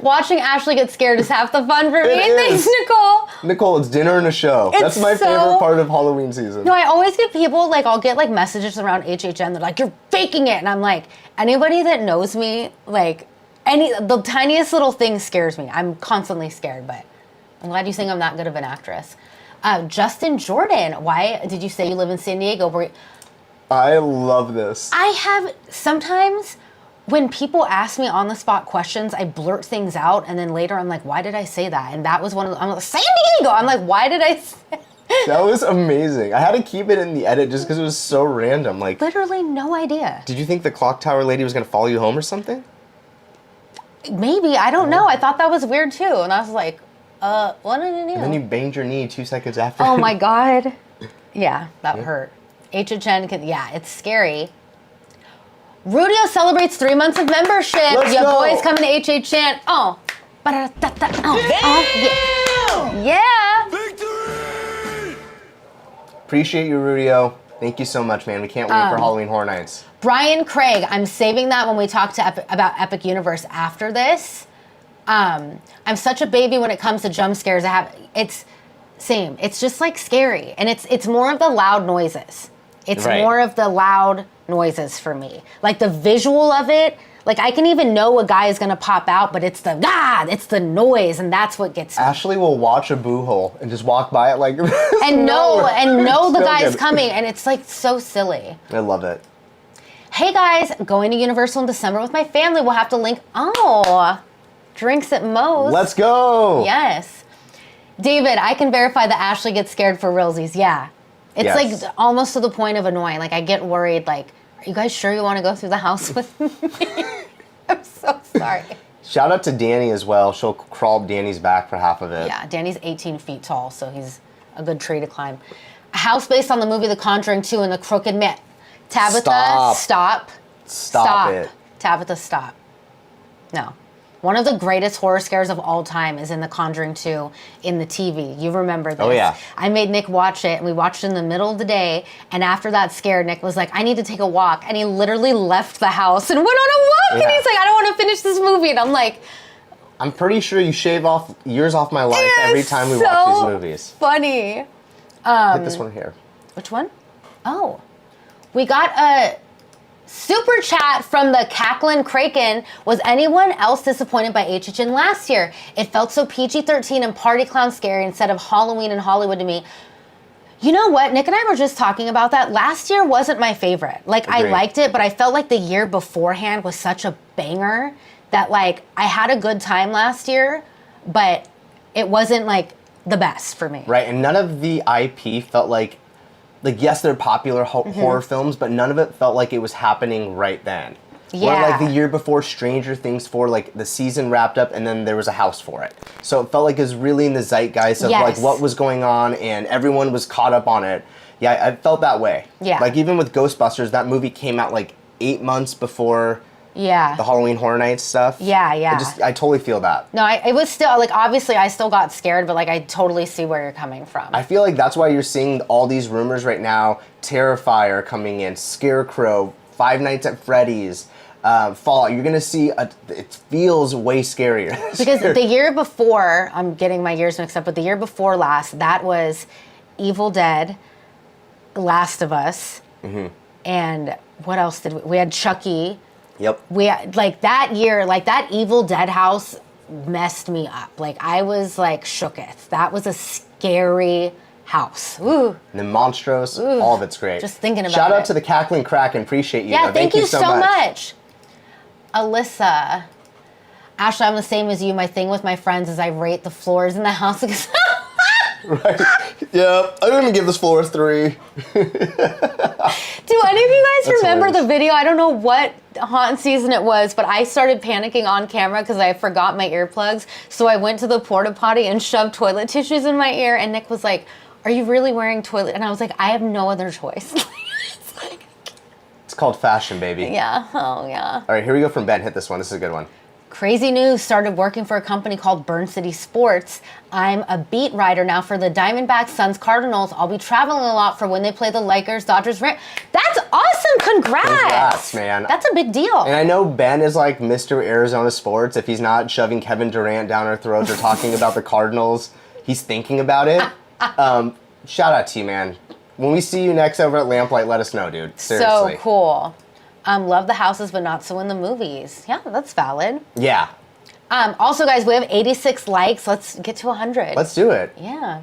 Watching Ashley get scared is half the fun for me. Thanks, Nicole. Nicole, it's dinner and a show. That's my favorite part of Halloween season. No, I always get people, like, I'll get, like, messages around HHN. They're like, you're faking it. And I'm like, anybody that knows me, like, the tiniest little thing scares me. I'm constantly scared, but I'm glad you think I'm that good of an actress. Justin Jordan, why did you say you live in San Diego? I love this. I have, sometimes when people ask me on the spot questions, I blurt things out, and then later I'm like, why did I say that? And that was one of the, I'm like, San Diego! I'm like, why did I say That was amazing. I had to keep it in the edit just because it was so random. Like, literally no idea. Did you think the clock tower lady was going to follow you home or something? Maybe, I don't know. I thought that was weird too, and I was like, what did you do? And then you banged your knee 2 seconds after. Oh my God. Yeah, that hurt. HHN, it's scary. Rudio celebrates 3 months of membership. Let's Your go. boys coming to HHN. Oh. Yeah. Victory! Appreciate you, Rudio. Thank you so much, man. We can't wait for Halloween Horror Nights. Brian Craig, I'm saving that when we talk to about Epic Universe after this. I'm such a baby when it comes to jump scares. It's same. It's just like scary, and it's more of the loud noises. It's more of the loud noises for me. Like the visual of it. Like I can even know a guy is gonna pop out, but it's the noise, and that's what gets me. Ashley will watch a boo hole and just walk by it like this. And know the So guy's good. coming, and it's like so silly. I love it. Hey guys, going to Universal in December with my family. We'll have to link. Oh, drinks at Moe's. Let's go. Yes. David, I can verify that Ashley gets scared for realsies. Yeah. It's Yes. like almost to the point of annoying. Like I get worried, like, are you guys sure you want to go through the house with me? I'm so sorry. Shout out to Danny as well. She'll crawl up Danny's back for half of it. Yeah, Danny's 18 feet tall, so he's a good tree to climb. A house based on the movie The Conjuring 2 and The Crooked Man. Tabitha, stop. Stop it. Tabitha, stop. No. One of the greatest horror scares of all time is in The Conjuring 2 in the TV. You remember this. Oh, yeah. I made Nick watch it, and we watched it in the middle of the day, and after that scare, Nick was like, I need to take a walk, and he literally left the house and went on a walk, and he's like, I don't want to finish this movie, and I'm like... I'm pretty sure you shave off years off my life every time we so watch these movies. Funny. Hit this one here. Which one? Oh. We got a super chat from the Cacklin Kraken. Was anyone else disappointed by HHN last year? It felt so PG-13 and party clown scary instead of Halloween in Hollywood to me. You know what? Nick and I were just talking about that. Last year wasn't my favorite. Like, Agreed. I liked it, but I felt like the year beforehand was such a banger that, like, I had a good time last year, but it wasn't, like, the best for me. Right, and none of the IP felt like yes, they're popular horror films, but none of it felt like it was happening right then. Yeah. Where like the year before Stranger Things 4, like the season wrapped up and then there was a house for it. So it felt like it was really in the zeitgeist of like what was going on and everyone was caught up on it. Yeah, I felt that way. Yeah. Like even with Ghostbusters, that movie came out like 8 months before the Halloween Horror Nights stuff. Yeah, yeah. I totally feel that. No, it was still, like, obviously I still got scared, but, like, I totally see where you're coming from. I feel like that's why you're seeing all these rumors right now. Terrifier coming in, Scarecrow, Five Nights at Freddy's, Fallout. You're going to see, it feels way scarier. Because the year before, I'm getting my years mixed up, but the year before last, that was Evil Dead, Last of Us, and what else did we had Chucky. Yep. We like that year, like that Evil Dead house messed me up. Like I was like shooketh. That was a scary house. Ooh. And then Monstros, all of it's great. Just thinking about Shout it. out to the Cackling Kraken, appreciate you. Yeah, thank you so much. Alyssa. Ashley, I'm the same as you. My thing with my friends is I rate the floors in the house because Right. Yeah, I'm gonna give this floor a 3. Do any of you guys That's remember hilarious. the video? I don't know what haunt season it was, but I started panicking on camera because I forgot my earplugs. So I went to the porta potty and shoved toilet tissues in my ear, and Nick was like, "Are you really wearing toilet?" And I was like, "I have no other choice." It's called fashion, baby. Yeah. Oh, yeah. All right, here we go from Ben. Hit this one. This is a good one. Crazy news, started working for a company called Burn City Sports. I'm a beat writer now for the Diamondbacks, Suns, Cardinals. I'll be traveling a lot for when they play the Lakers, Dodgers, That's awesome. Congrats, man. That's a big deal. And I know Ben is like Mr. Arizona Sports. If he's not shoving Kevin Durant down our throats or talking about the Cardinals, he's thinking about it. Shout out to you, man. When we see you next over at Lamplight, let us know, dude. Seriously. So cool. Love the houses, but not so in the movies. Yeah, that's valid. Yeah. Also, guys, we have 86 likes. Let's get to 100. Let's do it. Yeah.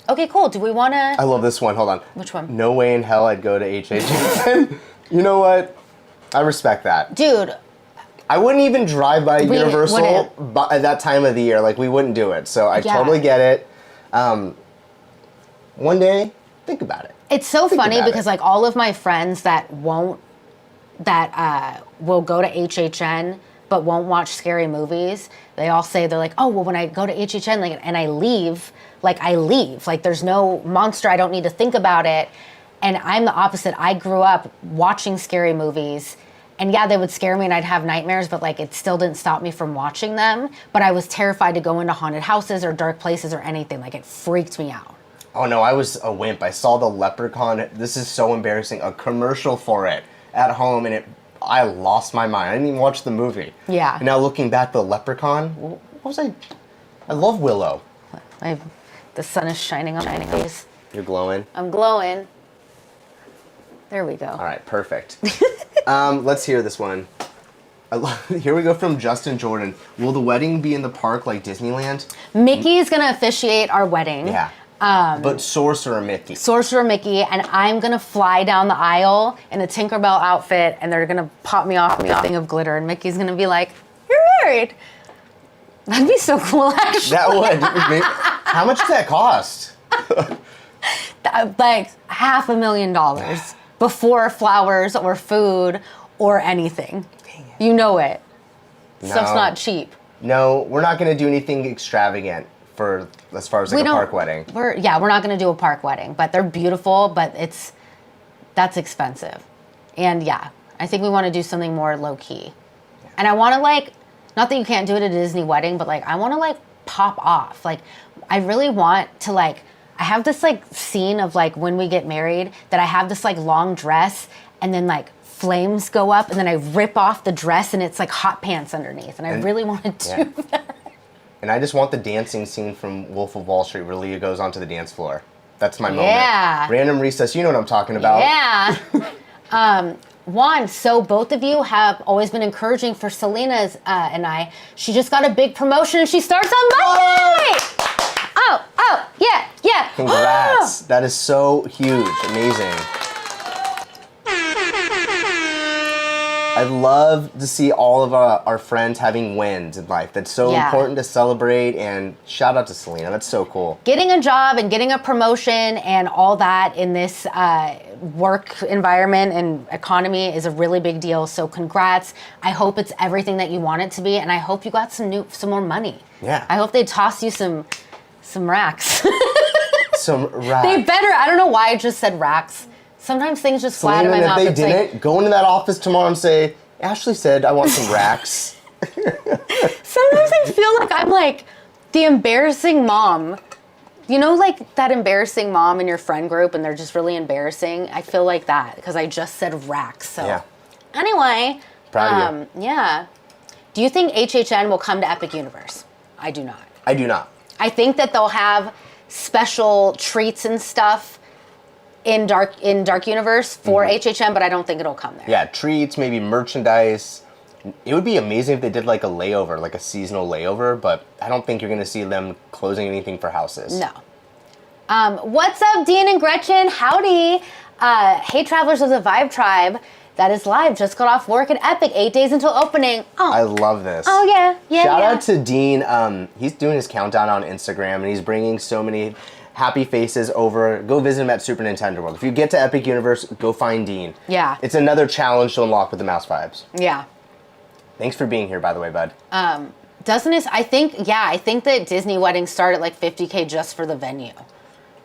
Okay, cool. Do we want to... I love this one. Hold on. Which one? No way in hell I'd go to HHN. You know what? I respect that. Dude. I wouldn't even drive by We Universal at that time of the year. Like, we wouldn't do it. So I totally get it. One day, think about it. It's so funny about because, it. like, all of my friends that will go to HHN but won't watch scary movies, they all say, they're like, oh, well, when I go to HHN like, and I leave. Like, there's no monster. I don't need to think about it. And I'm the opposite. I grew up watching scary movies. And yeah, they would scare me and I'd have nightmares, but like it still didn't stop me from watching them. But I was terrified to go into haunted houses or dark places or anything. Like, it freaked me out. Oh no, I was a wimp. I saw the Leprechaun. This is so embarrassing. A commercial for it at home, and I lost my mind. I didn't even watch the movie. Yeah. And now looking back, the Leprechaun. What was I? I love Willow. The sun is shining on my face. You're glowing. I'm glowing. There we go. All right, perfect. Let's hear this one. Here we go from Justin Jordan. Will the wedding be in the park like Disneyland? Mickey's gonna officiate our wedding. Yeah. But Sorcerer Mickey. Sorcerer Mickey, and I'm gonna fly down the aisle in a Tinkerbell outfit, and they're gonna pop me off with a thing of glitter, and Mickey's gonna be like, "You're married." That'd be so cool, actually. That would. How much does that cost? Like $500,000 before flowers or food or anything. You know it. Stuff's not cheap. No, we're not going to do anything extravagant for as far as like a park wedding. We're not going to do a park wedding, but they're beautiful, but that's expensive. And yeah, I think we want to do something more low key. And I want to like, not that you can't do it at a Disney wedding, but like I want to like pop off. Like I really want to like, I have this like scene of like when we get married that I have this like long dress and then like flames go up and then I rip off the dress and it's like hot pants underneath. And I really want to do that. And I just want the dancing scene from Wolf of Wall Street where Leah goes onto the dance floor. That's my moment. Yeah. Random recess, you know what I'm talking about. Yeah. Juan, so both of you have always been encouraging for Selena's and I. She just got a big promotion and she starts on Monday! Oh, yeah. Congrats. That is so huge. Amazing. I love to see all of our friends having wins in life. That's so important to celebrate, and shout out to Selena. That's so cool. Getting a job and getting a promotion and all that in this work environment and economy is a really big deal. So congrats. I hope it's everything that you want it to be, and I hope you got some more money. Yeah. I hope they toss you some racks. Some racks. They better. I don't know why I just said racks. Sometimes things just fly out of my mouth. If they didn't, go into that office tomorrow and say, Ashley said I want some racks. Sometimes I feel like I'm like the embarrassing mom. You know, like that embarrassing mom in your friend group and they're just really embarrassing? I feel like that because I just said racks. So anyway. Proud of you. Yeah. Do you think HHN will come to Epic Universe? I do not. I do not. I think that they'll have special treats and stuff in Dark Universe for HHN, but I don't think it'll come there. Yeah, treats, maybe merchandise. It would be amazing if they did like a layover, like a seasonal layover, but I don't think you're going to see them closing anything for houses. No. What's up, Dean and Gretchen? Howdy. Hey, travelers of the Vibe Tribe. That is live. Just got off work at Epic. 8 days until opening. Oh, I love this. Oh, yeah. Shout out to Dean. He's doing his countdown on Instagram, and he's bringing so many happy faces over. Go visit him at Super Nintendo World. If you get to Epic Universe, go find Dean. Yeah. It's another challenge to unlock with the mouse vibes. Yeah. Thanks for being here, by the way, bud. Doesn't it? I think that Disney weddings start at like $50K just for the venue.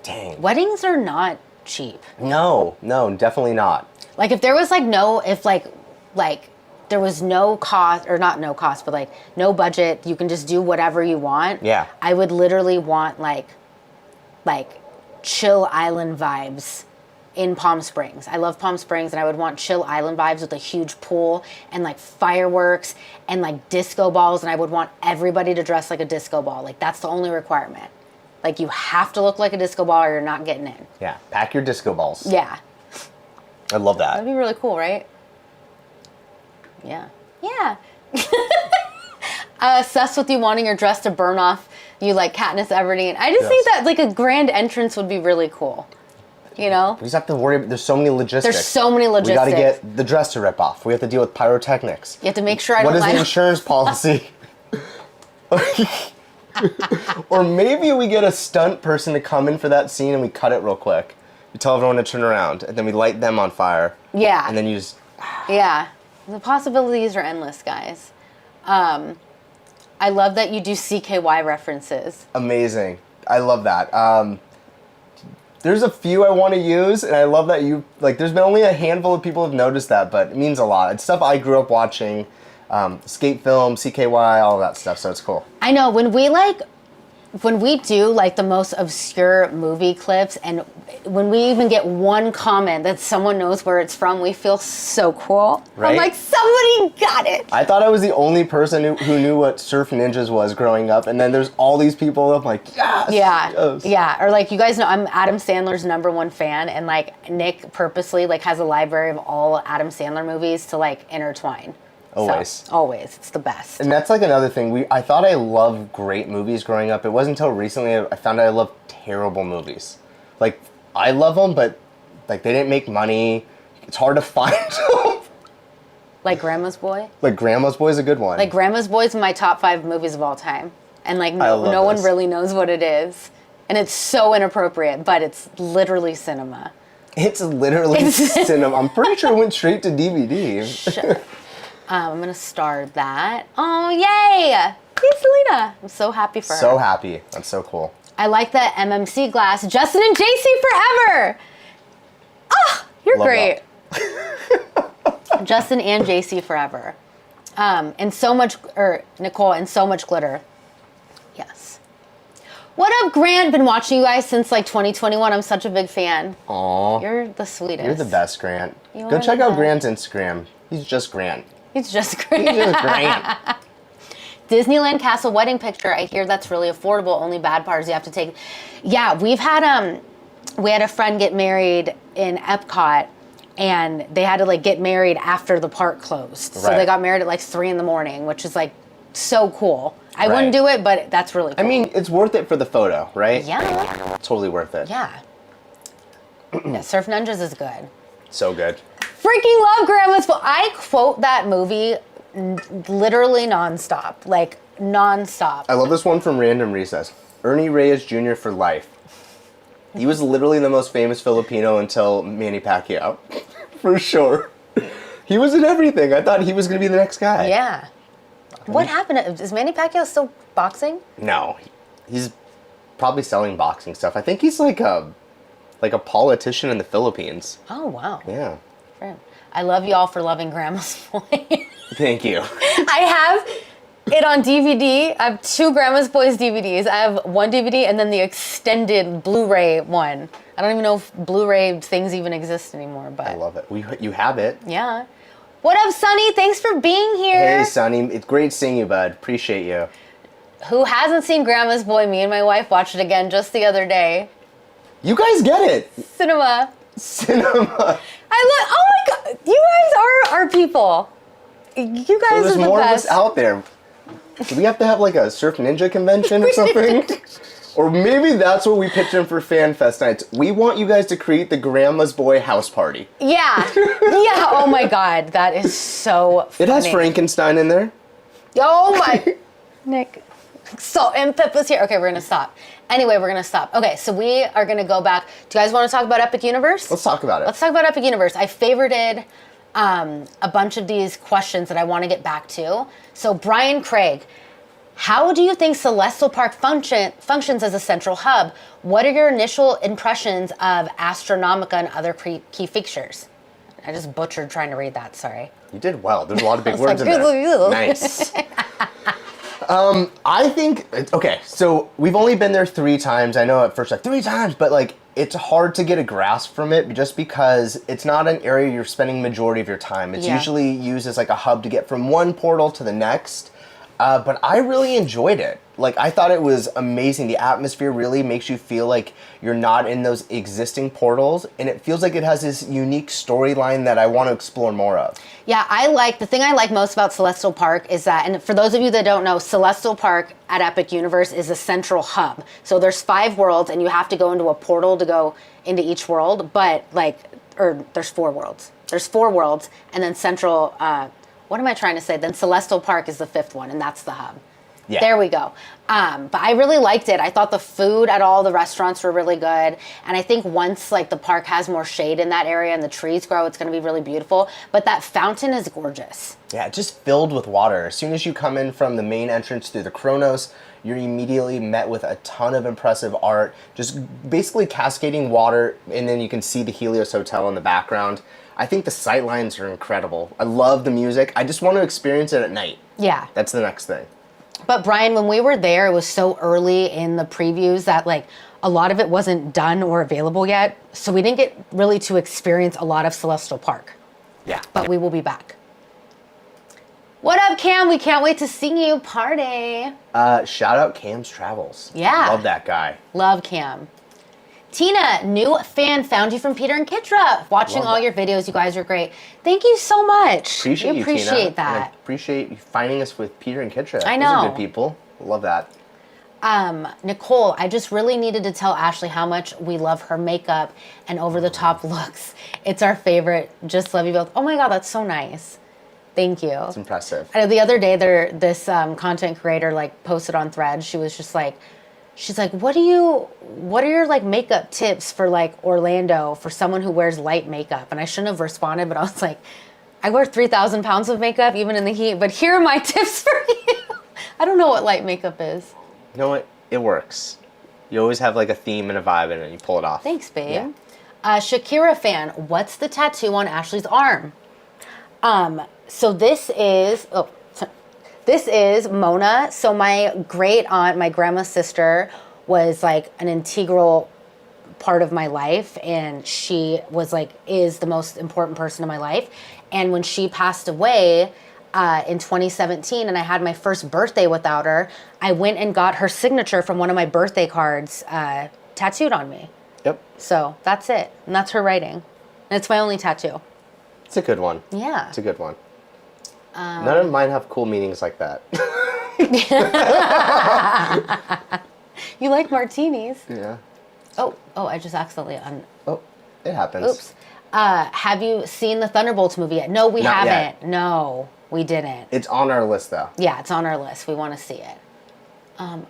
Dang. Weddings are not cheap. No, definitely not. Like if there was like there was no cost, or not no cost, but like no budget, you can just do whatever you want. Yeah. I would literally want like chill island vibes in Palm Springs. I love Palm Springs, and I would want chill island vibes with a huge pool and like fireworks and like disco balls, and I would want everybody to dress like a disco ball. Like that's the only requirement. Like you have to look like a disco ball or you're not getting in. Yeah, pack your disco balls. Yeah. I love that. That'd be really cool, right? Yeah. Yeah. Obsessed with you wanting your dress to burn off you like Katniss Everdeen. I just think that like a grand entrance would be really cool. You know? We just have to worry. There's so many logistics. There's so many logistics. We got to get the dress to rip off. We have to deal with pyrotechnics. You have to make sure I What don't is line the up. insurance policy? Or maybe we get a stunt person to come in for that scene and we cut it real quick. We tell everyone to turn around and then we light them on fire. Yeah. And then you just... Yeah. The possibilities are endless, guys. I love that you do CKY references. Amazing. I love that. There's a few I want to use, and I love that you, like, there's been only a handful of people who have noticed that, but it means a lot. It's stuff I grew up watching, skate film, CKY, all of that stuff, so it's cool. I know, when we do like the most obscure movie clips, and when we even get one comment that someone knows where it's from, we feel so cool. Right? I'm like, somebody got it. I thought I was the only person who knew what Surf Ninjas was growing up, and then there's all these people. I'm like, yes, Yeah, yes. yeah. Or like, you guys know, I'm Adam Sandler's #1 fan, and like Nick purposely like has a library of all Adam Sandler movies to like intertwine. Always. So, always. It's the best. And that's like another thing. I thought I loved great movies growing up. It wasn't until recently I found out I loved terrible movies. Like, I love them, but like they didn't make money. It's hard to find them. Like Grandma's Boy? Like Grandma's Boy is a good one. Like Grandma's Boy is my top 5 movies of all time. And like I love no one this. really knows what it is. And it's so inappropriate, but it's literally cinema. It's literally cinema. I'm pretty sure it went straight to DVD. I'm going to star that. Oh, yay! Hey, Selena. I'm so happy for her. So happy. That's so cool. I like that MMC glass. Justin and JC forever! Oh, you're Love great. Justin and JC forever. And so much, or Nicole, and so much glitter. Yes. What up, Grant? Been watching you guys since like 2021. I'm such a big fan. Aw. You're the sweetest. You're the best, Grant. You Go are check the out best. Grant's Instagram. He's just Grant. He's just great. He's just Grant. Disneyland Castle wedding picture. I hear that's really affordable. Only bad part is you have to take. Yeah, we had a friend get married in Epcot, and they had to like get married after the park closed. So Right. they got married at like 3 a.m, which is like so cool. I Right. wouldn't do it, but that's really cool. I mean, it's worth it for the photo, right? yeah, Totally worth it. yeah. Yeah, Surf Ninjas is good. So good. Freaking love Grandma's Boy. I quote that movie literally nonstop, like nonstop. I love this one from Random Recess. Ernie Reyes Jr. for life. He was literally the most famous Filipino until Manny Pacquiao. For sure. He was in everything. I thought he was going to be the next guy. Yeah. What happened? Is Manny Pacquiao still boxing? No. He's probably selling boxing stuff. I think he's like a politician in the Philippines. Oh, wow. Yeah. I love y'all for loving Grandma's Boy. Thank you. I have it on DVD. I have 2 Grandma's Boys DVDs. I have one DVD and then the extended Blu-ray one. I don't even know if Blu-ray things even exist anymore, but I love it. You have it. yeah. What up, Sonny? Thanks for being here. Hey, Sonny. It's great seeing you, bud. Appreciate you. Who hasn't seen Grandma's Boy? Me and my wife watched it again just the other day. You guys get it. Cinema. Cinema. Oh my god, you guys are our people. You So guys there's are the more best. of us out there. Do we have to have like a Surf Ninja convention or something? Or maybe that's what we pitch in for Fan Fest nights. We want you guys to create the Grandma's Boy house party. Yeah. Yeah. Oh my God. That is so funny. It has Frankenstein in there. Oh my. Nick. Salt and pepper's here. Okay, we're going to stop. Anyway, we're going to stop. Okay, so we are going to go back. Do you guys want to talk about Epic Universe? Let's talk about it. Let's talk about Epic Universe. I favorited a bunch of these questions that I want to get back to. So Brian Craig, how do you think Celestial Park functions as a central hub? What are your initial impressions of Astronomica and other key features? I just butchered trying to read that, sorry. You did well. There's a lot of big words like, in there. you. Nice. I think, okay, so we've only been there 3 times. I know at first, like, 3 times, but, like, it's hard to get a grasp from it just because it's not an area you're spending majority of your time. It's usually used as, like, a hub to get from one portal to the next. But I really enjoyed it. Like, I thought it was amazing. The atmosphere really makes you feel like you're not in those existing portals, and it feels like it has this unique storyline that I want to explore more of. Yeah, the thing I like most about Celestial Park is that, and for those of you that don't know, Celestial Park at Epic Universe is a central hub. So there's 5 worlds, and you have to go into a portal to go into each world, there's 4 worlds. There's 4 worlds, and then central, what am I trying to say? Then Celestial Park is the 5th one, and that's the hub. Yeah. There we go. But I really liked it. I thought the food at all the restaurants were really good. And I think once like the park has more shade in that area and the trees grow, it's going to be really beautiful. But that fountain is gorgeous. Yeah, just filled with water. As soon as you come in from the main entrance through the Kronos, you're immediately met with a ton of impressive art, just basically cascading water, and then you can see the Helios Hotel in the background. I think the sight lines are incredible. I love the music. I just want to experience it at night. Yeah. That's the next thing. But Brian, when we were there, it was so early in the previews that like a lot of it wasn't done or available yet. So we didn't get really to experience a lot of Celestial Park. Yeah. But we will be back. What up, Cam? We can't wait to see you party. Shout out Cam's Travels. Yeah. Love that guy. Love Cam. Tina, new fan, found you from Peter and Kitra. Watching all your videos, you guys are great. Thank you so much. Appreciate you, Tina. Appreciate that. And I appreciate you finding us with Peter and Kitra. I know. Those are good people. Love that. Nicole, I just really needed to tell Ashley how much we love her makeup and over-the-top looks. It's our favorite. Just love you both. Oh my God, that's so nice. Thank you. It's impressive. I know the other day, this content creator like posted on Threads. She was just like, she's like, what are your like makeup tips for like Orlando for someone who wears light makeup? And I shouldn't have responded, but I was like, I wear 3,000 pounds of makeup even in the heat, but here are my tips for you. I don't know what light makeup is. You know what? It works. You always have like a theme and a vibe in it and you pull it off. Thanks, babe. Yeah. Shakira fan, what's the tattoo on Ashley's arm? So this is Mona. So my great aunt, my grandma's sister, was like an integral part of my life, and she was like, is the most important person in my life. And when she passed away in 2017, and I had my first birthday without her, I went and got her signature from one of my birthday cards tattooed on me. Yep. So that's it. And that's her writing. And it's my only tattoo. It's a good one. Yeah. It's a good one. None of mine have cool meanings like that. You like martinis? Yeah. Oh, I just accidentally Oh, it happens. Oops. Have you seen the Thunderbolts movie yet? No, we Not haven't. yet. No, we didn't. It's on our list though. Yeah, it's on our list. We want to see it.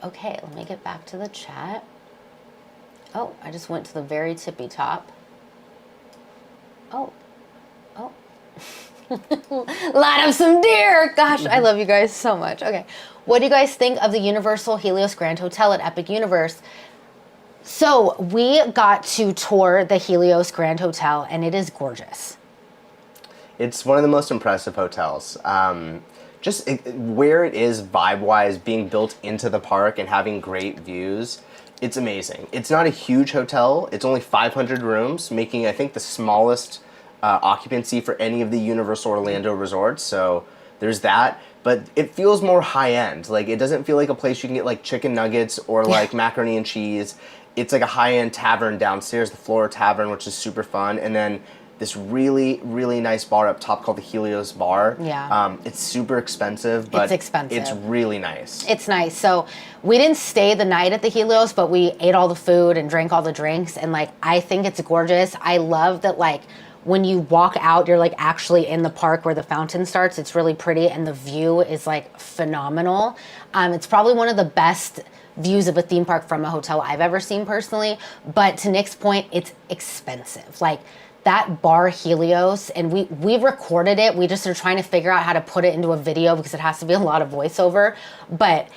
Okay, let me get back to the chat. Oh, I just went to the very tippy top. Oh. Light up some deer. Gosh, I love you guys so much. Okay. What do you guys think of the Universal Helios Grand Hotel at Epic Universe? So we got to tour the Helios Grand Hotel, and it is gorgeous. It's one of the most impressive hotels. Where it is vibe-wise, being built into the park and having great views, it's amazing. It's not a huge hotel. It's only 500 rooms, making, I think, the smallest occupancy for any of the Universal Orlando resorts, so there's that. But it feels more high-end. Like, it doesn't feel like a place you can get like chicken nuggets or like macaroni and cheese. It's like a high-end tavern downstairs, the Flora Tavern, which is super fun. And then this really, really nice bar up top called the Helios Bar. Yeah. It's super expensive, but It's expensive. it's really nice. It's nice. So we didn't stay the night at the Helios, but we ate all the food and drank all the drinks. And like, I think it's gorgeous. I love that like when you walk out, you're like actually in the park where the fountain starts. It's really pretty and the view is like phenomenal. It's probably one of the best views of a theme park from a hotel I've ever seen personally. But to Nick's point, it's expensive. Like that bar Helios, and we recorded it. We just are trying to figure out how to put it into a video because it has to be a lot of voiceover. But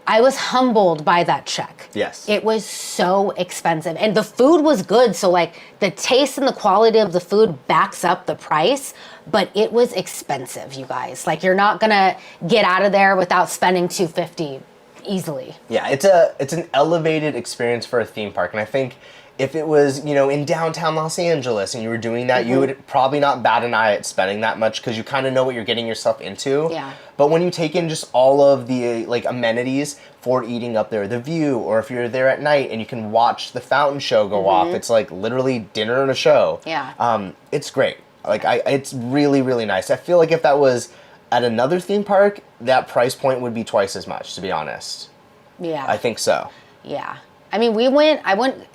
I was humbled by that check. Yes. It was so expensive. And the food was good. So like the taste and the quality of the food backs up the price, but it was expensive, you guys. Like you're not gonna get out of there without spending $250 easily. Yeah, it's an elevated experience for a theme park. And I think if it was, you know, in downtown Los Angeles and you were doing that, you would probably not bat an eye at spending that much because you kind of know what you're getting yourself into. Yeah. But when you take in just all of the like amenities for eating up there, the view, or if you're there at night and you can watch the fountain show go off, it's like literally dinner and a show. Yeah. It's great. Like it's really, really nice. I feel like if that was at another theme park, that price point would be twice as much, to be honest. Yeah. I think so. Yeah. I mean,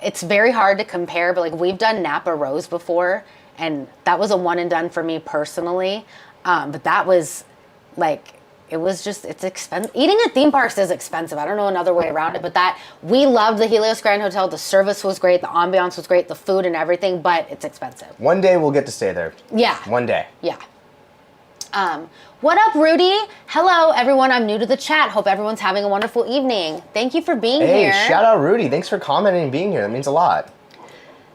it's very hard to compare, but like we've done Napa Rose before, and that was a one and done for me personally. But that was like, it's expensive. Eating at theme parks is expensive. I don't know another way around it, but we loved the Helios Grand Hotel. The service was great. The ambiance was great. The food and everything, but it's expensive. One day we'll get to stay there. Yeah. One day. Yeah. What up, Rudy? Hello, everyone. I'm new to the chat. Hope everyone's having a wonderful evening. Thank you for being here. Hey, shout out Rudy. Thanks for commenting and being here. That means a lot.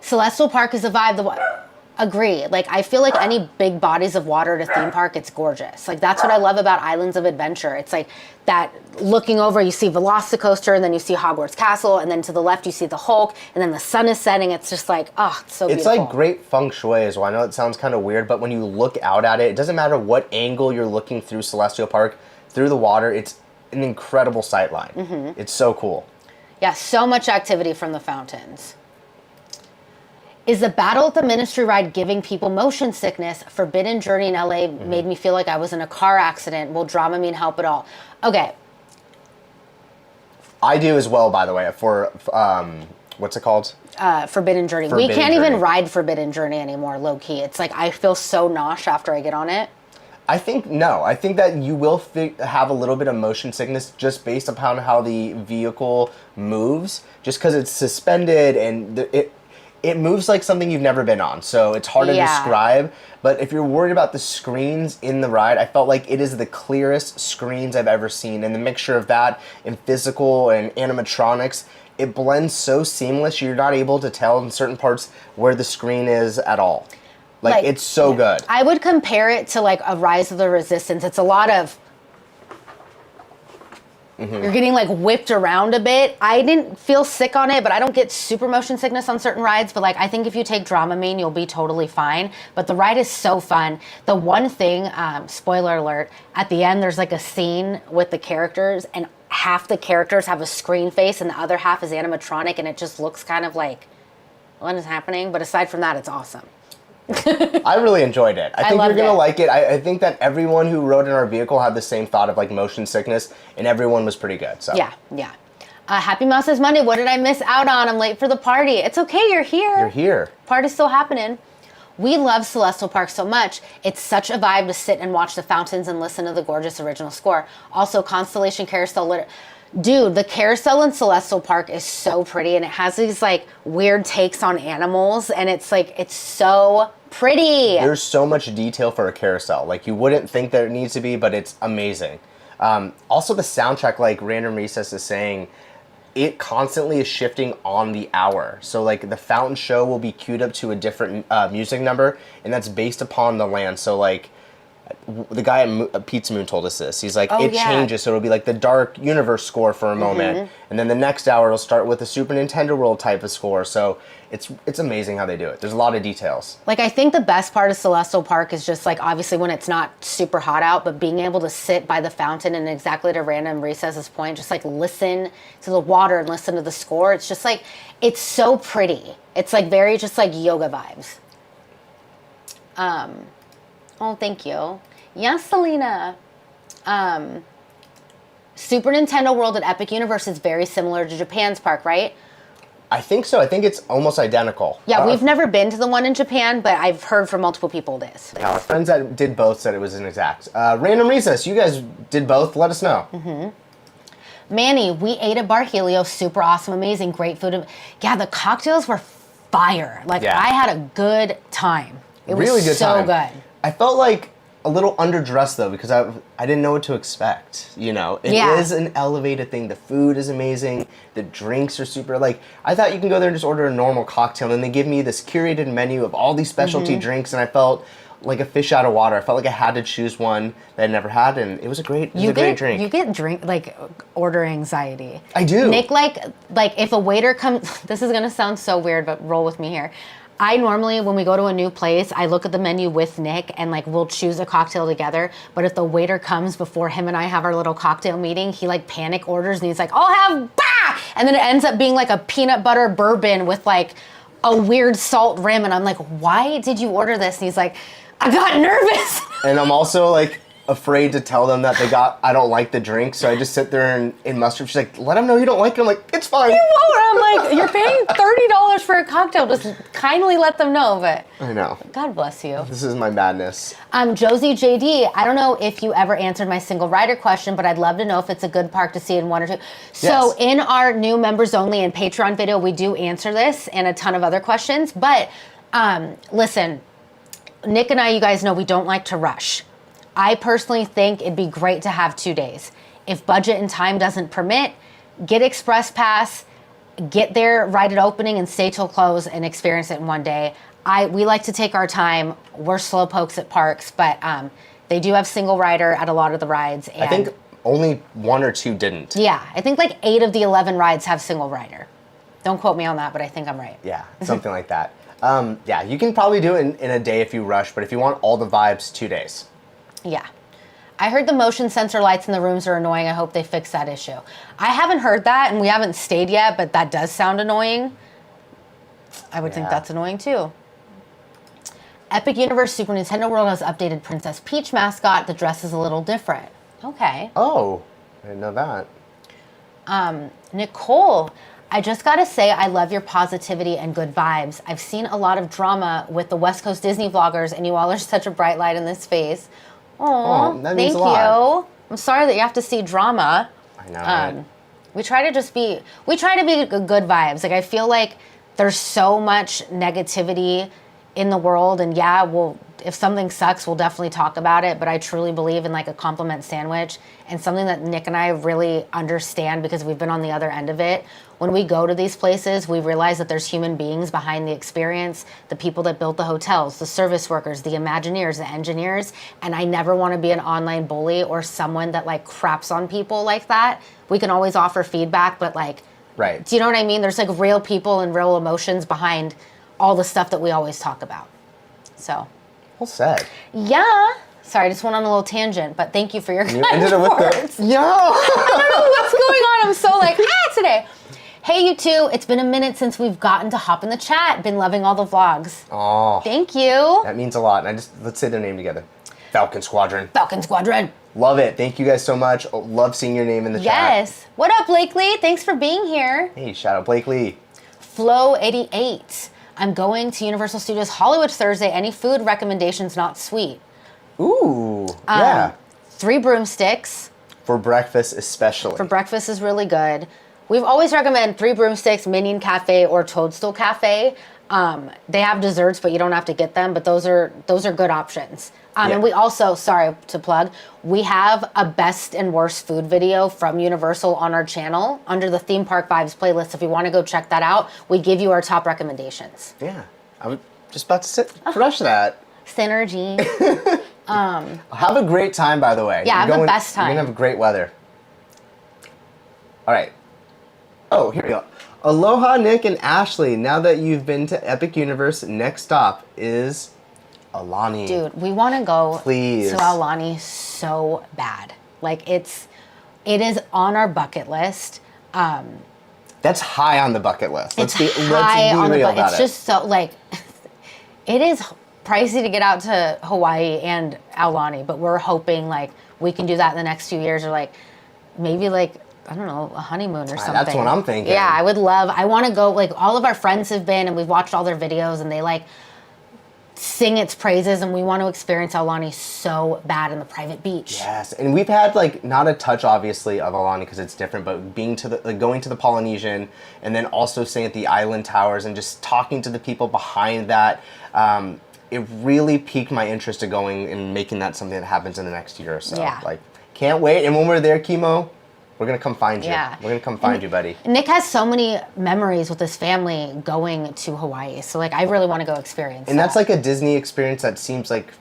Celestial Park is a vibe. Agree. Like, I feel like any big bodies of water at a theme park, it's gorgeous. Like, that's what I love about Islands of Adventure. It's like that looking over, you see Velocicoaster, and then you see Hogwarts Castle, and then to the left, you see the Hulk, and then the sun is setting. It's just like, it's so beautiful. It's like great feng shui as well. I know it sounds kind of weird, but when you look out at it, it doesn't matter what angle you're looking through Celestial Park, through the water, it's an incredible sight line. It's so cool. Yeah, so much activity from the fountains. Is the Battle at the Ministry ride giving people motion sickness? Forbidden Journey in LA made me feel like I was in a car accident. Will Dramamine help at all? Okay. I do as well, by the way, for, what's it called? Forbidden Journey. We can't even ride Forbidden Journey anymore, low key. It's like I feel so nauseous after I get on it. I think that you will have a little bit of motion sickness just based upon how the vehicle moves, just because it's suspended and it moves like something you've never been on, so it's hard to describe. But if you're worried about the screens in the ride, I felt like it is the clearest screens I've ever seen. And the mixture of that and physical and animatronics, it blends so seamless, you're not able to tell in certain parts where the screen is at all. Like it's so good. I would compare it to like a Rise of the Resistance. It's a lot of... You're getting like whipped around a bit. I didn't feel sick on it, but I don't get super motion sickness on certain rides. But like, I think if you take Dramamine, you'll be totally fine. But the ride is so fun. The one thing, spoiler alert, at the end, there's like a scene with the characters and half the characters have a screen face and the other half is animatronic. And it just looks kind of like, what is happening? But aside from that, it's awesome. I really enjoyed it. I think you're going to like it. I think that everyone who rode in our vehicle had the same thought of like motion sickness, and everyone was pretty good. So Yeah. Happy Mouse says Monday. What did I miss out on? I'm late for the party. It's okay. You're here. You're here. Party's still happening. We love Celestial Park so much. It's such a vibe to sit and watch the fountains and listen to the gorgeous original score. Also, Constellation Carousel. Dude, the carousel in Celestial Park is so pretty, and it has these like weird takes on animals, and it's like, it's so pretty. There's so much detail for a carousel. Like you wouldn't think that it needs to be, but it's amazing. Also the soundtrack, like Random Recess is saying, it constantly is shifting on the hour. So like the fountain show will be queued up to a different music number, and that's based upon the land. So like the guy at Pete's Moon told us this. He's like, changes, so it'll be like the Dark Universe score for a moment, and then the next hour it'll start with the Super Nintendo World type of score. So it's amazing how they do it. There's a lot of details. Like, I think the best part of Celestial Park is just like, obviously when it's not super hot out, but being able to sit by the fountain and exactly to Random Recess's point, just like listen to the water and listen to the score. It's just like, it's so pretty. It's like very just like yoga vibes. Oh, thank you. Yes, Selena. Super Nintendo World at Epic Universe is very similar to Japan's park, right? I think so. I think it's almost identical. Yeah, we've never been to the one in Japan, but I've heard from multiple people it is. Yeah, our friends that did both said it was an exact. Random Recess, you guys did both. Let us know. Mm-hmm. Manny, we ate at Bar Helio. Super awesome, amazing, great food. Yeah, the cocktails were fire. Like, I had a good time. It really was good so time. good. I felt like a little underdressed though because I didn't know what to expect. You know, it is an elevated thing. The food is amazing. The drinks are super. Like, I thought you can go there and just order a normal cocktail, and they give me this curated menu of all these specialty drinks, and I felt like a fish out of water. I felt like I had to choose one that I'd never had, and it was a great drink. You get order anxiety. I do. Nick, like if a waiter comes, this is gonna sound so weird, but roll with me here. I normally, when we go to a new place, I look at the menu with Nick and like we'll choose a cocktail together. But if the waiter comes before him and I have our little cocktail meeting, he like panic orders and he's like, I'll have bah! And then it ends up being like a peanut butter bourbon with like a weird salt rim. And I'm like, why did you order this? And he's like, I got nervous. And I'm also like afraid to tell them that I don't like the drink, so I just sit there and muster. She's like, let them know you don't like it. I'm like, it's fine. You won't. I'm like, you're paying $30 for a cocktail. Just kindly let them know. But I know. God bless you. This is my madness. Josie JD, I don't know if you ever answered my single rider question, but I'd love to know if it's a good park to see in one or two. So in our new members only and Patreon video, we do answer this and a ton of other questions. But listen, Nick and I, you guys know we don't like to rush. I personally think it'd be great to have 2 days. If budget and time doesn't permit, get Express Pass, get there right at opening and stay till close and experience it in 1 day. We like to take our time. We're slow pokes at parks, but they do have single rider at a lot of the rides. And I think only 1 or 2 didn't. Yeah, I think like 8 of the 11 rides have single rider. Don't quote me on that, but I think I'm right. Yeah, something like that. Yeah, you can probably do it in a day if you rush, but if you want all the vibes, 2 days. Yeah. I heard the motion sensor lights in the rooms are annoying. I hope they fix that issue. I haven't heard that, and we haven't stayed yet, but that does sound annoying. I would think that's annoying, too. Epic Universe Super Nintendo World has updated Princess Peach mascot. The dress is a little different. Okay. Oh, I didn't know that. Nicole, I just got to say I love your positivity and good vibes. I've seen a lot of drama with the West Coast Disney vloggers, and you all are such a bright light in this space. Oh, that means thank a lot. you. I'm sorry that you have to see drama. I know. Right? We try to be good vibes. Like, I feel like there's so much negativity in the world, and if something sucks, we'll definitely talk about it, but I truly believe in like a compliment sandwich, and something that Nick and I really understand because we've been on the other end of it. When we go to these places, we realize that there's human beings behind the experience, the people that built the hotels, the service workers, the Imagineers, the engineers, and I never want to be an online bully or someone that like craps on people like that. We can always offer feedback, but like, right. Do you know what I mean? There's like real people and real emotions behind all the stuff that we always talk about. So. Well said. Yeah. Sorry, I just went on a little tangent, but thank you for your kind ended it with words. the, I don't know what's going on. I'm so like, today. Hey, you two. It's been a minute since we've gotten to hop in the chat. Been loving all the vlogs. Oh. Thank you. That means a lot. And let's say their name together. Falcon Squadron. Falcon Squadron. Love it. Thank you guys so much. Love seeing your name in the chat. Yes. What up, Blakely? Thanks for being here. Hey, shout out Blakely. Flo88. I'm going to Universal Studios Hollywood Thursday. Any food recommendations not sweet? Ooh, yeah. 3 broomsticks. For breakfast especially. For breakfast is really good. We've always recommended 3 broomsticks, Minion Cafe, or Toadstool Cafe. They have desserts, but you don't have to get them. But those are good options. And we also, sorry to plug, we have a best and worst food video from Universal on our channel under the Theme Park Vibes playlist. If you want to go check that out, we give you our top recommendations. Yeah, I was just about to crush that. Synergy. Have a great time, by the way. Yeah, have the best time. You're going to have great weather. All right. Oh, here we go. Aloha, Nick and Ashley. Now that you've been to Epic Universe, next stop is Alani. Dude, we want to go Please. to Alani so bad. Like, it is on our bucket list. That's high on the bucket list. It's high on the bucket list. It's just so, like, it is pricey to get out to Hawaii and Aulani, but we're hoping like we can do that in the next few years, or like maybe like, I don't know, a honeymoon or something. That's what I'm thinking. Yeah, I want to go, like all of our friends have been and we've watched all their videos and they like sing its praises, and we want to experience Aulani so bad in the private beach. Yes, and we've had like not a touch obviously of Aulani because it's different, but being to the like going to the Polynesian and then also staying at the Island Towers and just talking to the people behind that, it really piqued my interest to going and making that something that happens in the next year or so. Yeah. Like, can't wait. And when we're there, Chemo, we're gonna come find you. Yeah. We're gonna come find you, buddy. Nick has so many memories with his family going to Hawaii, so like I really want to go experience And that. that's like a Disney experience that seems like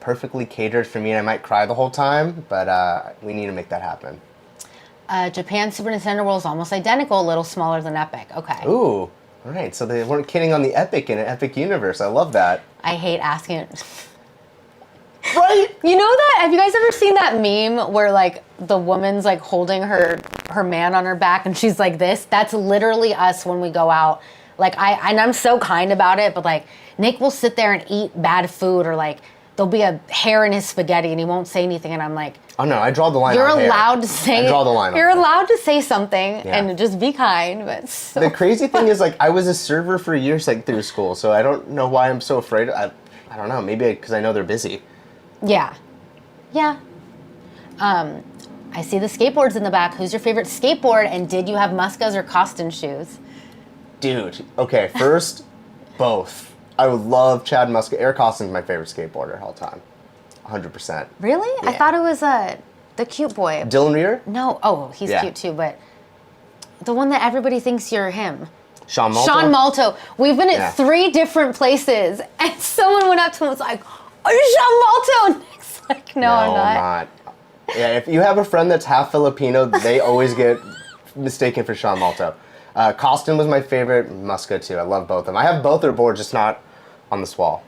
perfectly catered for me, and I might cry the whole time, but we need to make that happen. Japan Super Nintendo World is almost identical, a little smaller than Epic. Okay. Ooh, all right. So they weren't kidding on the Epic in an Epic universe. I love that. I hate asking it. Right? You know that? Have you guys ever seen that meme where like the woman's like holding her man on her back and she's like this? That's literally us when we go out. Like I'm so kind about it, but like Nick will sit there and eat bad food, or like there'll be a hair in his spaghetti and he won't say anything, and I'm like, Oh no, I draw the line. you're on hair. allowed to say I draw the line. on You're hair. allowed to say something Yeah. and just be kind, but so The crazy thing is, like, I was a server for years, like through school, so I don't know why I'm so afraid. I don't know. Maybe because I know they're busy. yeah. Yeah. I see the skateboards in the back. Who's your favorite skateboard, and did you have Muska's or Costin shoes? Dude, okay, first, both. I would love Chad Muska. Eric Austin's my favorite skateboarder all time. 100%. Really? I Yeah. thought it was the cute boy. Dylan Reeder? No. Oh, he's Yeah. cute too, but the one that everybody thinks you're him. Sean Malto? Sean Malto. We've been at Yeah. 3 different places, and someone went up to him and was like, "Are you Sean Malto?" And Nick's like, "No, I'm not." Yeah, if you have a friend that's half Filipino, they always get mistaken for Sean Malto. Costin was my favorite. Muska too. I love both of them. I have both their boards, just not on this wall.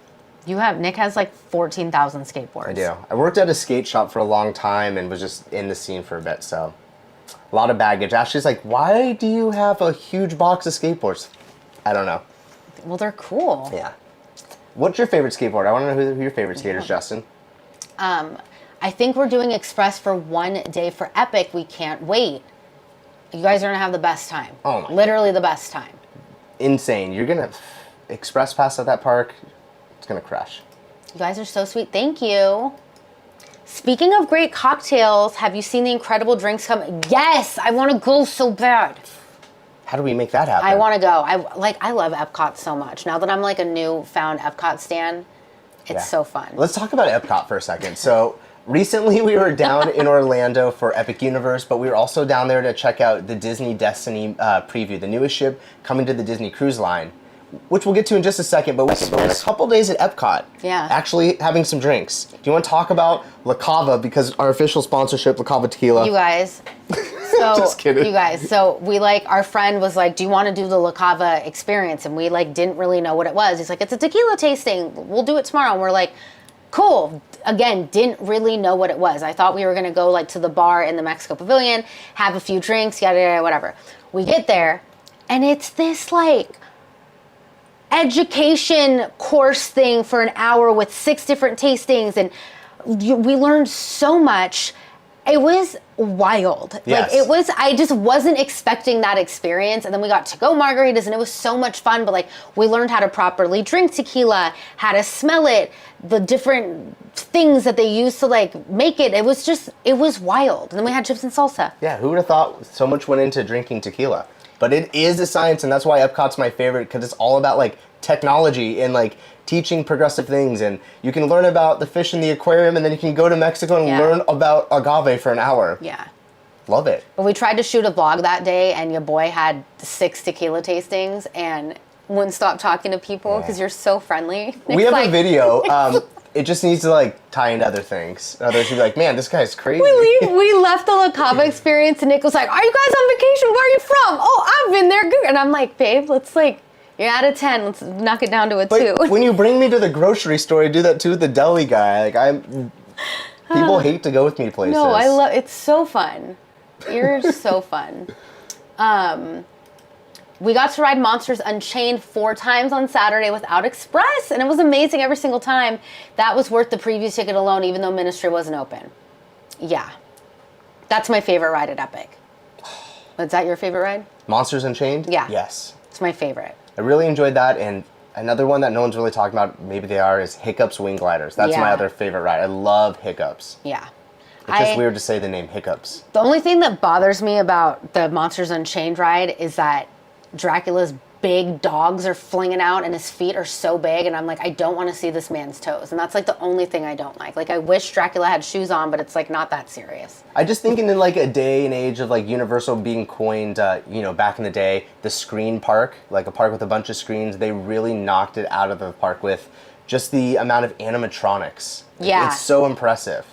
Nick has like 14,000 skateboards. I do. I worked at a skate shop for a long time and was just in the scene for a bit, so a lot of baggage. Ashley's like, why do you have a huge box of skateboards? I don't know. Well, they're cool. Yeah. What's your favorite skateboard? I want to know who your favorite skater is, Justin. I think we're doing Express for 1 day for Epic. We can't wait. You guys are gonna have the best time. Oh my. Literally the best time. Insane. You're going to express pass at that park. It's going to crush. You guys are so sweet. Thank you. Speaking of great cocktails, have you seen the incredible drinks come? Yes, I want to go so bad. How do we make that happen? I want to go. I love Epcot so much. Now that I'm like a newfound Epcot stan, it's Yeah. so fun. Let's talk about Epcot for a second. So recently we were down in Orlando for Epic Universe, but we were also down there to check out the Disney Destiny preview, the newest ship coming to the Disney Cruise Line, which we'll get to in just a second. But we spent a couple days at Epcot, Yeah. actually having some drinks. Do you want to talk about La Cava, because our official sponsorship, La Cava Tequila? You guys. So, Just kidding. You guys, so we our friend was like, do you want to do the La Cava experience? And we didn't really know what it was. He's like, it's a tequila tasting. We'll do it tomorrow. And we're like, cool. Again, didn't really know what it was. I thought we were going to go to the bar in the Mexico Pavilion, have a few drinks, yada, yada, whatever. We get there and it's this education course thing for an hour with 6 different tastings. And we learned so much. It was wild. Yes. I just wasn't expecting that experience. And then we got to go margaritas and it was so much fun. But we learned how to properly drink tequila, how to smell it, the different things that they use to make it. It was wild. And then we had chips and salsa. Yeah, who would have thought so much went into drinking tequila? But it is a science, and that's why Epcot's my favorite, because it's all about technology and teaching progressive things, and you can learn about the fish in the aquarium, and then you can go to Mexico and Yeah. learn about agave for an hour. Yeah. Love it. But we tried to shoot a vlog that day, and your boy had 6 tequila tastings and wouldn't stop talking to people because you're so friendly. We have a video. It just needs to tie into other things. Others would be like, man, this guy's crazy. We left the La Cava experience, and Nick was like, "Are you guys on vacation? Where are you from?" "Oh, I've been there." Good. And I'm like, "Babe, let's you're out of 10. Let's knock it down to a 2." But when you bring me to the grocery store, I do that too with the deli guy. People hate to go with me places. No, I love it's so fun. You're so fun. we got to ride Monsters Unchained 4 times on Saturday without Express, and it was amazing every single time. That was worth the preview ticket alone, even though Ministry wasn't open. Yeah. That's my favorite ride at Epic. Is that your favorite ride? Monsters Unchained? Yeah. Yes. It's my favorite. I really enjoyed that, and another one that no one's really talking about, maybe they are, is Hiccups Wing Gliders. That's my other favorite ride. I love Hiccups. Yeah. It's just weird to say the name Hiccups. The only thing that bothers me about the Monsters Unchained ride is that Dracula's big dogs are flinging out and his feet are so big, and I'm like, I don't want to see this man's toes. And that's like the only thing I don't like. Like, I wish Dracula had shoes on, but it's like not that serious. I just think in like a day and age of like Universal being coined, back in the day, the screen park, like a park with a bunch of screens, they really knocked it out of the park with just the amount of animatronics. Yeah. It's so impressive.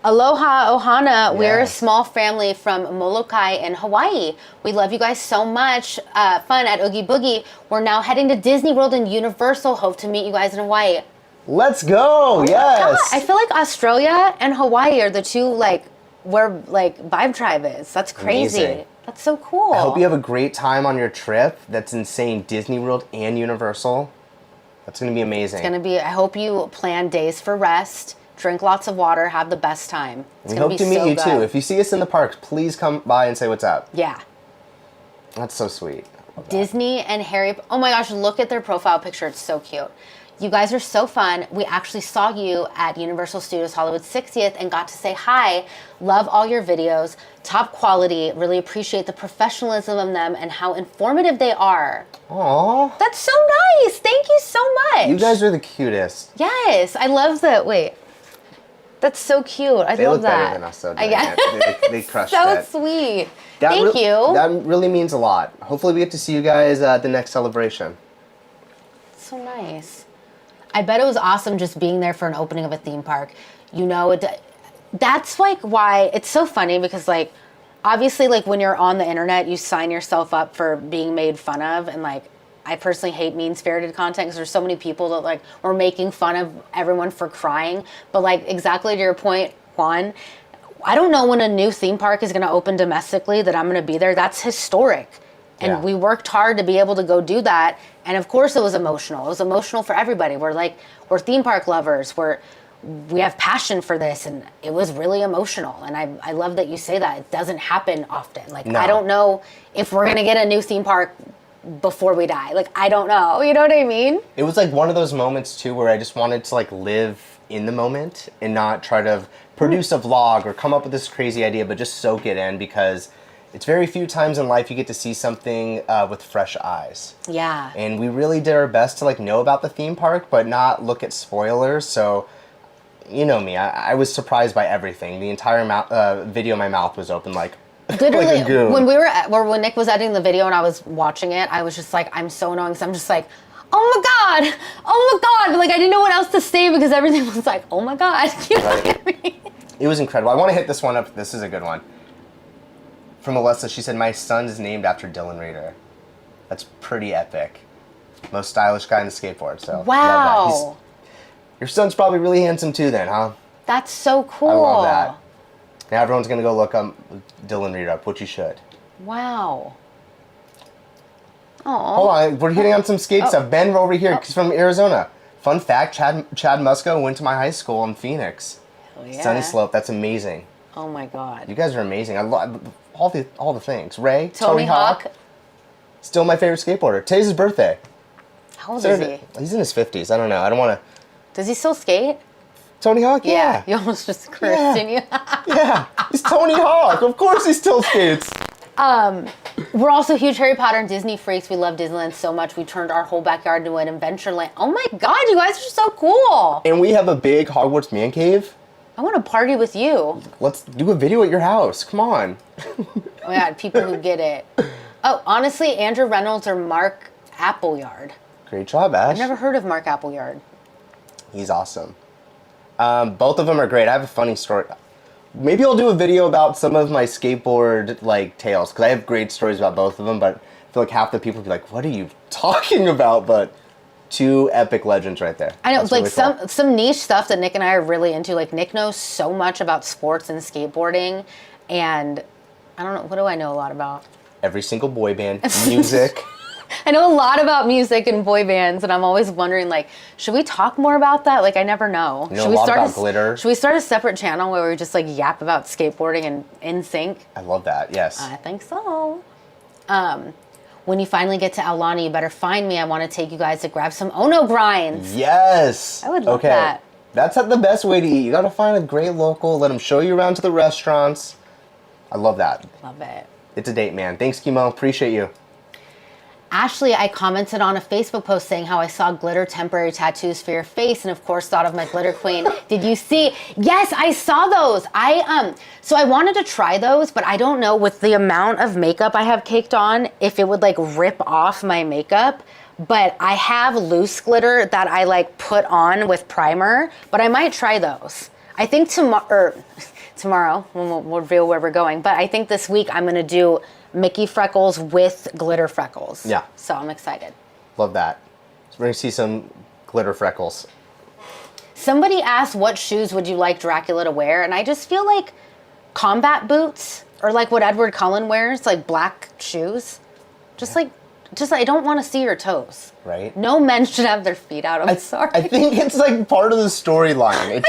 Aloha Ohana, we're a Yes. small family from Molokai in Hawaii. We love you guys so much. Fun at Oogie Boogie. We're now heading to Disney World and Universal. Hope to meet you guys in Hawaii. Let's go! Yes! God, I feel like Australia and Hawaii are the two, like, where, like, Vibe Tribe is. That's crazy. Amazing. That's so cool. I hope you have a great time on your trip. That's insane. Disney World and Universal. That's going to be amazing. It's going to be, I hope you plan days for rest, drink lots of water, have the best time. It's We gonna hope be to meet so you good. too. If you see us in the parks, please come by and say what's up. Yeah. That's so sweet. Disney and Harry. Oh my gosh, look at their profile picture. It's so cute. You guys are so fun. We actually saw you at Universal Studios Hollywood 60th and got to say hi. Love all your videos. Top quality. Really appreciate the professionalism of them and how informative they are. Aww. That's so nice. Thank you so much. You guys are the cutest. Yes, I love that. Wait. That's so cute. I They love look that. better than us, though. Yeah. They crushed So it. sweet. That Thank you. That really means a lot. Hopefully we get to see you guys at the next celebration. So nice. I bet it was awesome just being there for an opening of a theme park. You know, that's like why it's so funny because like obviously like when you're on the internet, you sign yourself up for being made fun of, and like I personally hate mean-spirited content because there's so many people that like were making fun of everyone for crying. But like exactly to your point, Juan, I don't know when a new theme park is going to open domestically that I'm going to be there. That's historic. And we worked hard to be able to go do that. And of course it was emotional. It was emotional for everybody. We're theme park lovers. We have passion for this, and it was really emotional. And I love that you say that. It doesn't happen often. Like, No. I don't know if we're going to get a new theme park before we die. Like, I don't know. You know what I mean? It was like one of those moments too where I just wanted to like live in the moment and not try to produce a vlog or come up with this crazy idea, but just soak it in, because it's very few times in life you get to see something with fresh eyes. Yeah. And we really did our best to like know about the theme park, but not look at spoilers. So, you know me, I was surprised by everything. The entire video, my mouth was open like Literally, like a goon. when Nick was editing the video and I was watching it, I was just like, I'm so annoying. So I'm just like, oh my God. But like, I didn't know what else to say because everything was like, oh my God. You know what I mean? It was incredible. I want to hit this one up. This is a good one. From Alyssa, she said, my son is named after Dylan Rader. That's pretty epic. Most stylish guy in the skateboard. So Wow. love that. Your son's probably really handsome too then, huh? That's so cool. I love that. Now everyone's going to go look Dylan Reed up, which you should. Wow. Hold on, we're hitting on some skate stuff. Ben over here, he's from Arizona. Fun fact, Chad Musco went to my high school in Phoenix. Hell yeah. Sunny Slope, that's amazing. Oh my God. You guys are amazing. I love all the things. Ray, Tony Hawk. Still my favorite skateboarder. Today's his birthday. How old is he? He's in his 50s. I don't know. I don't want to... Does he still skate? Tony Hawk? Yeah. You almost just cursed, didn't you? Yeah. He's Tony Hawk. Of course he still skates. We're also huge Harry Potter and Disney freaks. We love Disneyland so much. We turned our whole backyard into an adventure land. Oh my God, you guys are so cool. And we have a big Hogwarts man cave. I want to party with you. Let's do a video at your house. Come on. Oh my God, people who get it. Oh, honestly, Andrew Reynolds or Mark Appleyard. Great job, Ash. I've never heard of Mark Appleyard. He's awesome. Both of them are great. I have a funny story. Maybe I'll do a video about some of my skateboard like tales, because I have great stories about both of them, but I feel like half the people will be like, what are you talking about? But two epic legends right there. I know, That's like really cool. some niche stuff that Nick and I are really into. Like Nick knows so much about sports and skateboarding, and I don't know, what do I know a lot about? every single boy band, music. I know a lot about music and boy bands, and I'm always wondering, like, should we talk more about that? Like, I never know. You know a lot about glitter. Should we start a separate channel where we just, like, yap about skateboarding and NSYNC? I love that, yes. I think so. When you finally get to Aulani, you better find me. I want to take you guys to grab some Ono grinds. Yes! I would love that. That's the best way to eat. You gotta find a great local, let them show you around to the restaurants. I love that. Love it. It's a date, man. Thanks, Kimo. Appreciate you. Ashley, I commented on a Facebook post saying how I saw glitter temporary tattoos for your face and of course thought of my glitter queen. Did you see? Yes, I saw those. So I wanted to try those, but I don't know with the amount of makeup I have caked on if it would like rip off my makeup. But I have loose glitter that I like put on with primer, but I might try those. I think tomorrow we'll reveal where we're going, but I think this week I'm gonna do Mickey freckles with glitter freckles. Yeah. So I'm excited. Love that. So we're gonna see some glitter freckles. Somebody asked what shoes would you like Dracula to wear, and I just feel like combat boots or like what Edward Cullen wears, like black shoes. Just I don't want to see your toes. Right. No men should have their feet out. I'm sorry. I think it's like part of the storyline.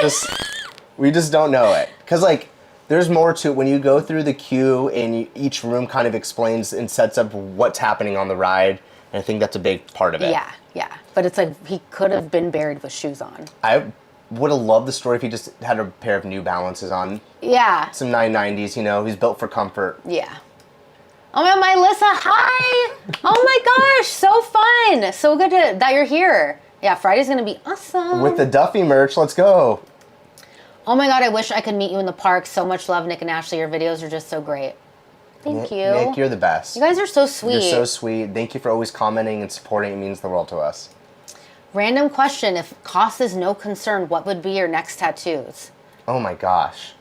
We just don't know it. Cause like, there's more to it. When you go through the queue and each room kind of explains and sets up what's happening on the ride. And I think that's a big part of it. Yeah. But it's like he could have been buried with shoes on. I would have loved the story if he just had a pair of New Balances on. Yeah. Some 990s, you know, he's built for comfort. Yeah. Oh my Melissa, hi! Oh my gosh, so fun! So good that you're here. Yeah, Friday's gonna be awesome. With the Duffy merch, let's go. Oh my God, I wish I could meet you in the park. So much love, Nick and Ashley. Your videos are just so great. Thank you. Nick, you're the best. You guys are so sweet. You're so sweet. Thank you for always commenting and supporting. It means the world to us. Random question. If cost is no concern, what would be your next tattoos? Oh my gosh.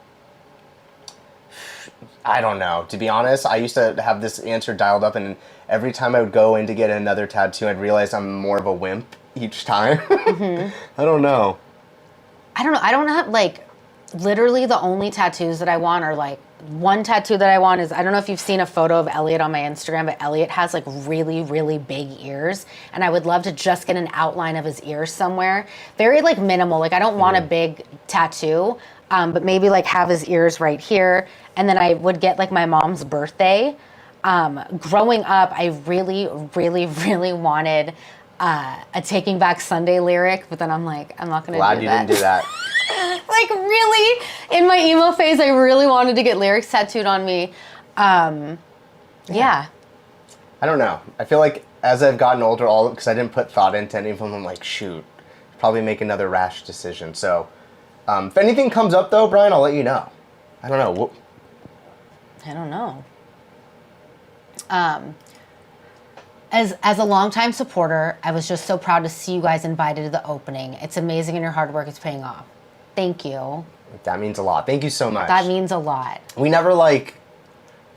I don't know. To be honest, I used to have this answer dialed up, and every time I would go in to get another tattoo, I'd realize I'm more of a wimp each time. I don't know. I don't have, like, literally the only tattoos that I want are, like, one tattoo that I want is, I don't know if you've seen a photo of Elliot on my Instagram, but Elliot has, like, really, really big ears, and I would love to just get an outline of his ears somewhere. Very, like, minimal. Like, I don't want a big tattoo, but maybe, like, have his ears right here, and then I would get, like, my mom's birthday. Growing up, I really, really, really wanted a Taking Back Sunday lyric, but then I'm like, I'm not going to do that. Glad you didn't do that. Like, really, in my emo phase, I really wanted to get lyrics tattooed on me. Yeah. I don't know. I feel like as I've gotten older, because I didn't put thought into any of them, I'm like, shoot, probably make another rash decision. So if anything comes up, though, Brian, I'll let you know. I don't know. I don't know. As a longtime supporter, I was just so proud to see you guys invited to the opening. It's amazing and your hard work is paying off. Thank you. That means a lot. Thank you so much. That means a lot. We never, like,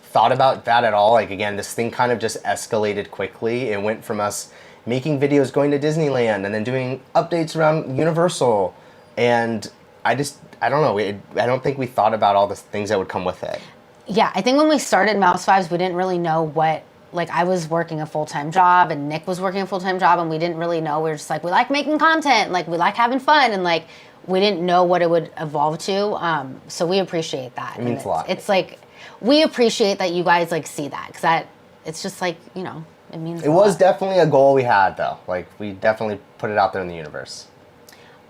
thought about that at all. Like, again, this thing kind of just escalated quickly. It went from us making videos going to Disneyland and then doing updates around Universal. And I don't know. I don't think we thought about all the things that would come with it. Yeah, I think when we started Mouse Vibes, we didn't really know what, like, I was working a full-time job and Nick was working a full-time job, and we didn't really know. We were just like, we like making content, like, we like having fun, and, like, we didn't know what it would evolve to. So we appreciate that. It means a lot. It's like, we appreciate that you guys, like, see that, because it's just like, you know, it means a lot. It was definitely a goal we had, though. Like, we definitely put it out there in the universe.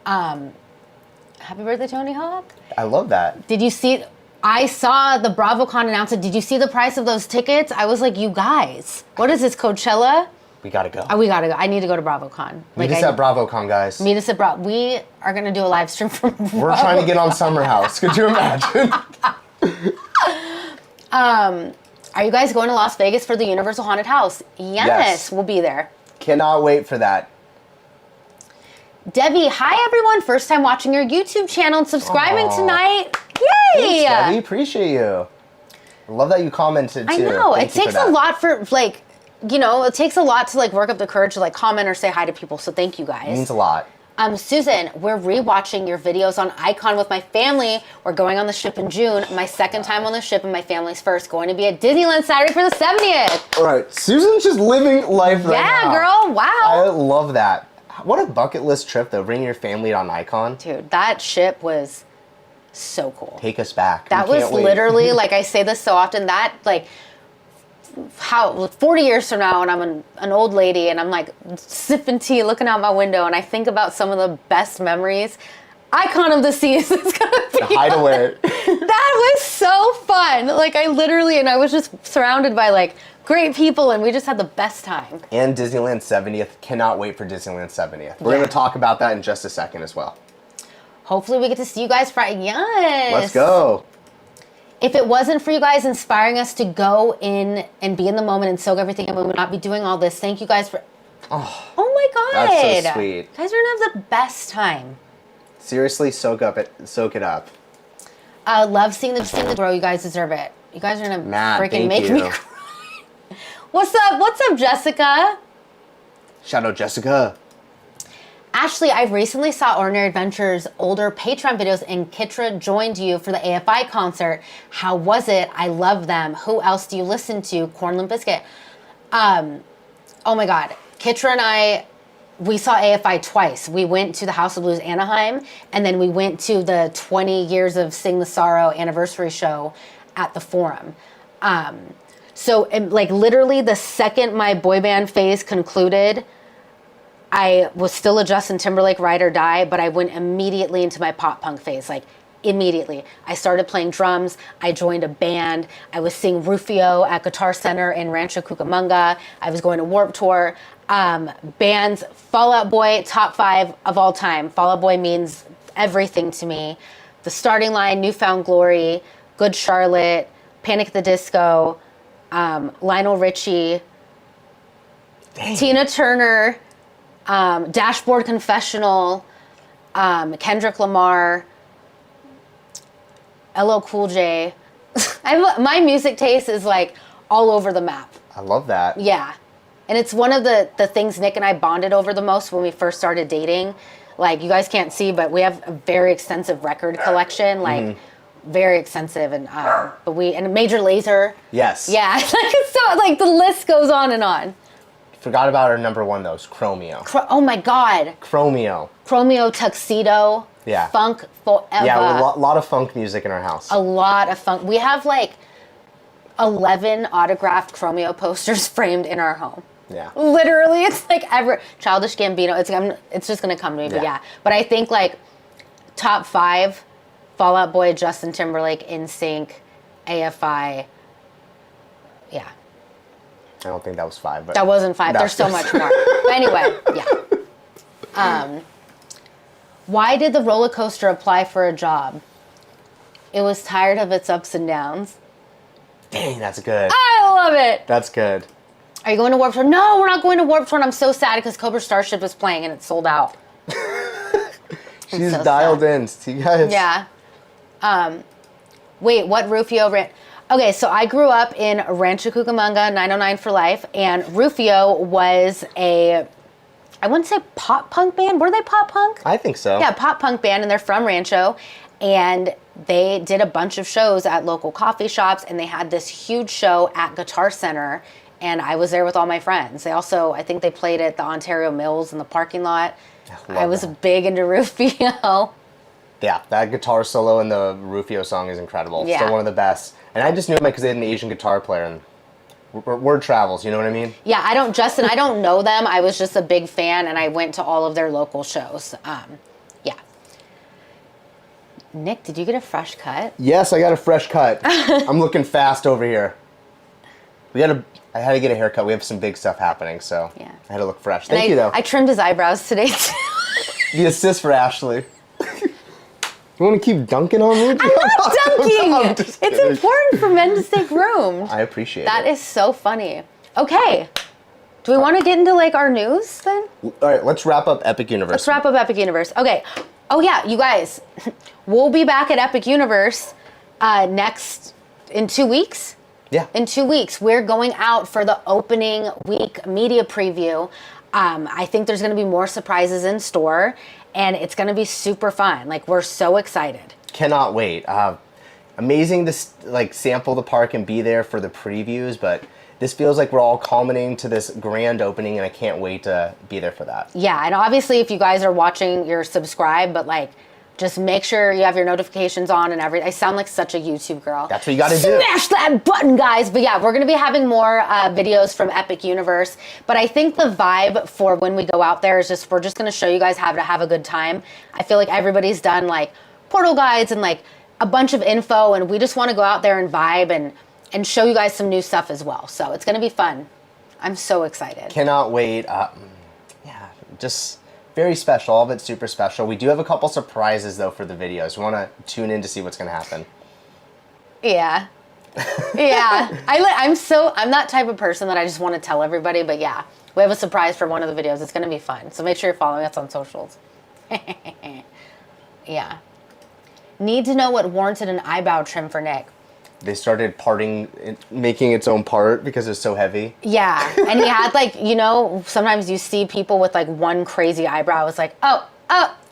Happy birthday, Tony Hawk. I love that. Did you see... I saw the BravoCon announce it. Did you see the price of those tickets? I was like, you guys, what is this, Coachella? We gotta go. Oh, we gotta go. I need to go to BravoCon. Meet us at BravoCon, guys. Meet us at We are gonna do a live stream from BravoCon. We're trying to get on Summer House. Could you imagine? Are you guys going to Las Vegas for the Universal Haunted House? Yes. We'll be there. Cannot wait for that. Debbie, hi everyone. First time watching your YouTube channel and subscribing tonight. Yay! Thanks, Debbie. Appreciate you. I love that you commented too. I know. Thank it takes a lot for, like, you know, it takes a lot to, like, work up the courage to, like, comment or say hi to people. So thank you guys. It means a lot. Susan, we're rewatching your videos on Icon with my family. We're going on the ship in June. My second time on the ship and my family's first. Going to be at Disneyland Saturday for the 70th. All right, Susan's just living life right now. Yeah, girl. Wow. I love that. What a bucket list trip, though. Bringing your family on Icon. Dude, that ship was so cool. Take us back. That was literally, like, I say this so often, that, like, 40 years from now, and I'm an old lady, and I'm like sipping tea, looking out my window, and I think about some of the best memories. Icon of the Seas is gonna be The hideaway. That was so fun. Like, I was just surrounded by like great people, and we just had the best time. And Disneyland 70th. Cannot wait for Disneyland 70th. We're gonna talk about that in just a second as well. Hopefully we get to see you guys Friday. Yes. Let's go. If it wasn't for you guys inspiring us to go in and be in the moment and soak everything in, we would not be doing all this. Thank you guys for... Oh my God. That's so sweet. You guys are going to have the best time. Seriously, soak it up. Love seeing the grow. You guys deserve it. You guys are going to freaking make me cry. What's up? What's up, Jessica? Shout out, Jessica. Ashley, I recently saw Ordinary Adventures' older Patreon videos, and Kitra joined you for the AFI concert. How was it? I love them. Who else do you listen to? Corn Limp Bizkit. Oh my God. Kitra and we saw AFI twice. We went to the House of Blues Anaheim, and then we went to the 20 years of Sing the Sorrow anniversary show at the Forum. So, like, literally the second my boy band phase concluded, I was still a Justin Timberlake ride or die, but I went immediately into my pop punk phase, like immediately. I started playing drums. I joined a band. I was seeing Rufio at Guitar Center in Rancho Cucamonga. I was going to Warped Tour. Bands, Fall Out Boy, top 5 of all time. Fall Out Boy means everything to me. The Starting Line, Newfound Glory, Good Charlotte, Panic at the Disco, Lionel Richie, Tina Turner, Dashboard Confessional, Kendrick Lamar, LL Cool J. My music taste is like all over the map. I love that. Yeah. And it's one of the things Nick and I bonded over the most when we first started dating. Like, you guys can't see, but we have a very extensive record collection, like very extensive, and Major Lazer. Yes. Yeah. So like the list goes on and on. Forgot about our number one, though. It's Chromeo. Oh my God. Chromeo, Tuxedo. Yeah. Funk forever. Yeah, a lot of funk music in our house. A lot of funk. We have like 11 autographed Chromeo posters framed in our home. Yeah. Literally, it's like Childish Gambino. It's just gonna come to me, but yeah. But I think like top 5, Fall Out Boy, Justin Timberlake, NSYNC, AFI. Yeah. I don't think that was 5, but that wasn't 5. There's so much more. But anyway, yeah. Why did the roller coaster apply for a job? It was tired of its ups and downs. Dang, that's good. I love it. That's good. Are you going to Warped Tour? No, we're not going to Warped Tour. And I'm so sad because Cobra Starship is playing and it's sold out. She's so dialed in. See you guys. Yeah. Wait, what Rufio ran? Okay, so I grew up in Rancho Cucamonga, 909 for life, and Rufio was I wouldn't say pop punk band. Were they pop punk? I think so. Yeah, pop punk band, and they're from Rancho, and they did a bunch of shows at local coffee shops, and they had this huge show at Guitar Center, and I was there with all my friends. They also, I think they played at the Ontario Mills in the parking lot. I was big into Rufio. Yeah, that guitar solo in the Rufio song is incredible. Yeah. Still one of the best. And I just knew him because they had an Asian guitar player, and word travels, you know what I mean? Yeah, I don't know them. I was just a big fan, and I went to all of their local shows. Yeah. Nick, did you get a fresh cut? Yes, I got a fresh cut. I'm looking fast over here. I had to get a haircut. We have some big stuff happening, so yeah. I had to look fresh. Thank you, though. I trimmed his eyebrows today, too. The assist for Ashley. You want to keep dunking on me? I'm not dunking! It's important for men to stay groomed. I appreciate it. That is so funny. Okay. Do we want to get into, like, our news, then? All right, let's wrap up Epic Universe. Let's wrap up Epic Universe. Okay. Oh, yeah, you guys. We'll be back at Epic Universe in 2 weeks. Yeah. In 2 weeks. We're going out for the opening week media preview. I think there's going to be more surprises in store. and it's gonna be super fun. Like, we're so excited. Cannot wait. Amazing to like sample the park and be there for the previews, but this feels like we're all culminating to this grand opening, and I can't wait to be there for that. Yeah, and obviously if you guys are watching, you're subscribed, but like, just make sure you have your notifications on and everything. I sound like such a YouTube girl. That's what you gotta do. Smash that button, guys. But yeah, we're gonna be having more videos from Epic Universe. But I think the vibe for when we go out there is just, we're just gonna show you guys how to have a good time. I feel like everybody's done like portal guides and like a bunch of info, and we just wanna go out there and vibe and show you guys some new stuff as well. So it's gonna be fun. I'm so excited. Cannot wait. Yeah, just very special. All of it's super special. We do have a couple surprises though for the videos. We want to tune in to see what's going to happen. Yeah. Yeah. I'm that type of person that I just want to tell everybody, but yeah, we have a surprise for one of the videos. It's going to be fun. So make sure you're following us on socials. Yeah. Need to know what warranted an eyebrow trim for Nick. They started making its own part because it's so heavy. Yeah, and he had like, you know, sometimes you see people with like one crazy eyebrow. It's like, oh,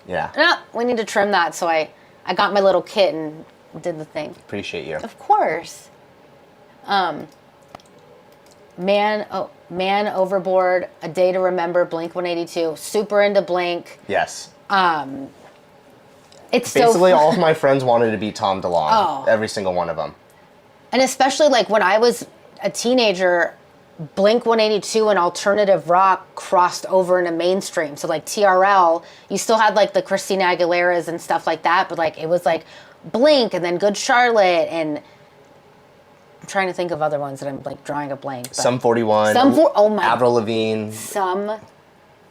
yeah, no, we need to trim that. So I got my little kit and did the thing. Appreciate you. Of course. Man Overboard, A Day to Remember, Blink 182. Super into Blink. Yes. It's basically so all of my friends wanted to be Tom DeLonge. Oh. Every single one of them. And especially like when I was a teenager, Blink 182 and alternative rock crossed over into mainstream. So like TRL, you still had like the Christina Aguilera's and stuff like that, but like it was like Blink and then Good Charlotte, and I'm trying to think of other ones that I'm like drawing a blank. But Sum 41. Oh my. Avril Lavigne. Sum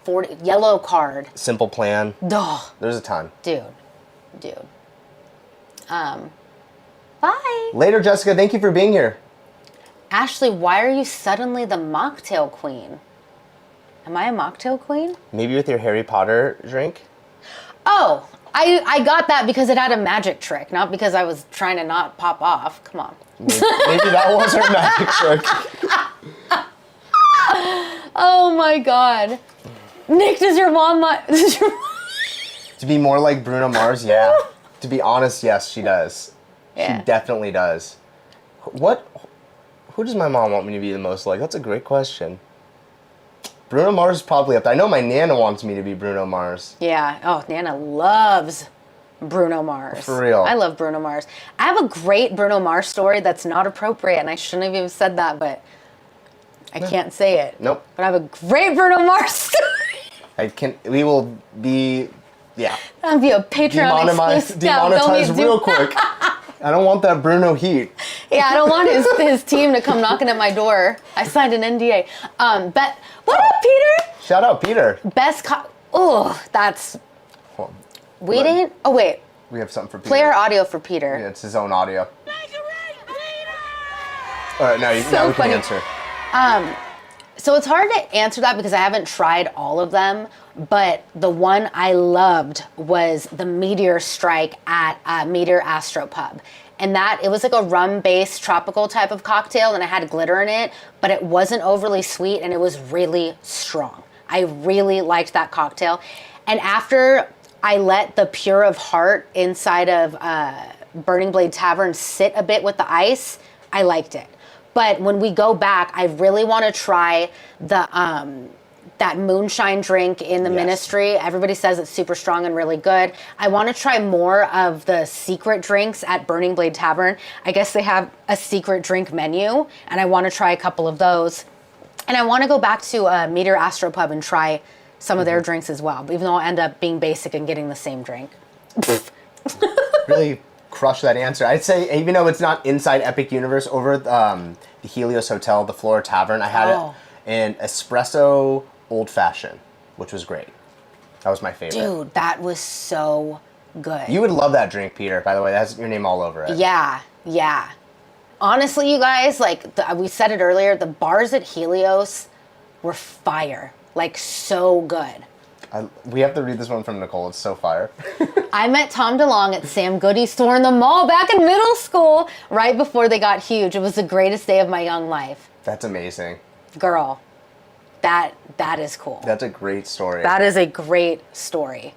40. Yellow Card. Simple Plan. Duh. There's a ton. Dude. Bye. Later, Jessica. Thank you for being here. Ashley, why are you suddenly the mocktail queen? Am I a mocktail queen? Maybe with your Harry Potter drink? Oh, I got that because it had a magic trick, not because I was trying to not pop off. Come on. Maybe that was her magic trick. Oh my God. Nick, does your mom To be more like Bruno Mars, yeah. To be honest, yes, she does. Yeah. She definitely does. Who does my mom want me to be the most like? That's a great question. Bruno Mars is probably up there. I know my Nana wants me to be Bruno Mars. Yeah. Oh, Nana loves Bruno Mars. For real. I love Bruno Mars. I have a great Bruno Mars story that's not appropriate, and I shouldn't have even said that, but I can't say it. Nope. But I have a great Bruno Mars story. We will be, yeah. That'll be a Patreon exclusive. Demonetized real quick. I don't want that Bruno heat. Yeah, I don't want his team to come knocking at my door. I signed an NDA. What up, Peter? Shout out, Peter. That's... Hold on. We didn't... Oh, wait. We have something for Peter. Play our audio for Peter. Yeah, it's his own audio. All right, now we can answer. So it's hard to answer that because I haven't tried all of them, but the one I loved was the Meteor Strike at Meteor Astro Pub. And it was like a rum-based tropical type of cocktail, and it had glitter in it, but it wasn't overly sweet, and it was really strong. I really liked that cocktail. And after I let the Pure of Heart inside of Burning Blade Tavern sit a bit with the ice, I liked it. But when we go back, I really want to try the that moonshine drink in the Ministry. Everybody says it's super strong and really good. I want to try more of the secret drinks at Burning Blade Tavern. I guess they have a secret drink menu, and I want to try a couple of those. And I want to go back to Meteor Astro Pub and try some of their drinks as well, even though I'll end up being basic and getting the same drink. Really crush that answer. I'd say, even though it's not inside Epic Universe, over at the Helios Hotel, the Flora Tavern, I had an espresso old fashioned, which was great. That was my favorite. Dude, that was so good. You would love that drink, Peter, by the way. That has your name all over it. Yeah. Honestly, you guys, like we said it earlier, the bars at Helios were fire. Like, so good. We have to read this one from Nicole. It's so fire. I met Tom DeLonge at Sam Goody's store in the mall back in middle school, right before they got huge. It was the greatest day of my young life. That's amazing. Girl, that is cool. That's a great story. That is a great story.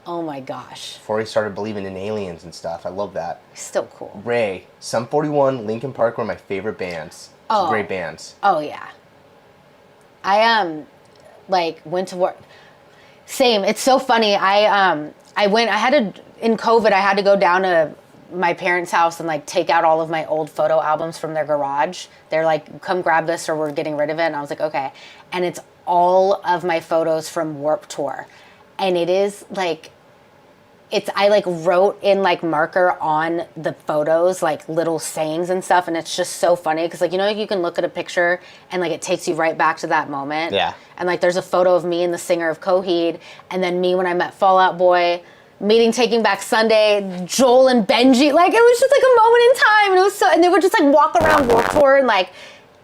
Oh my gosh. Before he started believing in aliens and stuff. I love that. Still cool. Ray, Sum 41, Linkin Park were my favorite bands. Oh. Great bands. Oh yeah. I like went to work. Same. It's so funny. I in COVID I had to go down to my parents' house and like take out all of my old photo albums from their garage. They're like, come grab this or we're getting rid of it. And I was like, okay. And it's all of my photos from Warped Tour. And it is like, I like wrote in like marker on the photos, like little sayings and stuff. And it's just so funny because like, you know, you can look at a picture and like it takes you right back to that moment. Yeah. And like there's a photo of me and the singer of Coheed, and then me when I met Fall Out Boy, meeting Taking Back Sunday, Joel and Benji. Like it was just like a moment in time. And it was so, and they would just like walk around Warped Tour and like,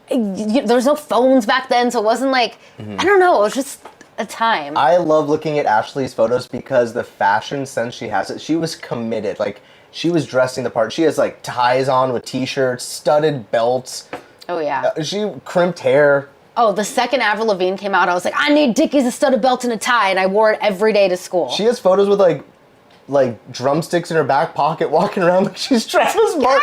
there was no phones back then. So it wasn't like, I don't know, it was just a time. I love looking at Ashley's photos because the fashion sense she has, she was committed. Like, she was dressing the part. She has like ties on with t-shirts, studded belts. Oh yeah. She crimped hair. Oh, the second Avril Lavigne came out, I was like, I need Dickies, a studded belt, and a tie, and I wore it every day to school. She has photos with like drumsticks in her back pocket, walking around like she's Travis Barker.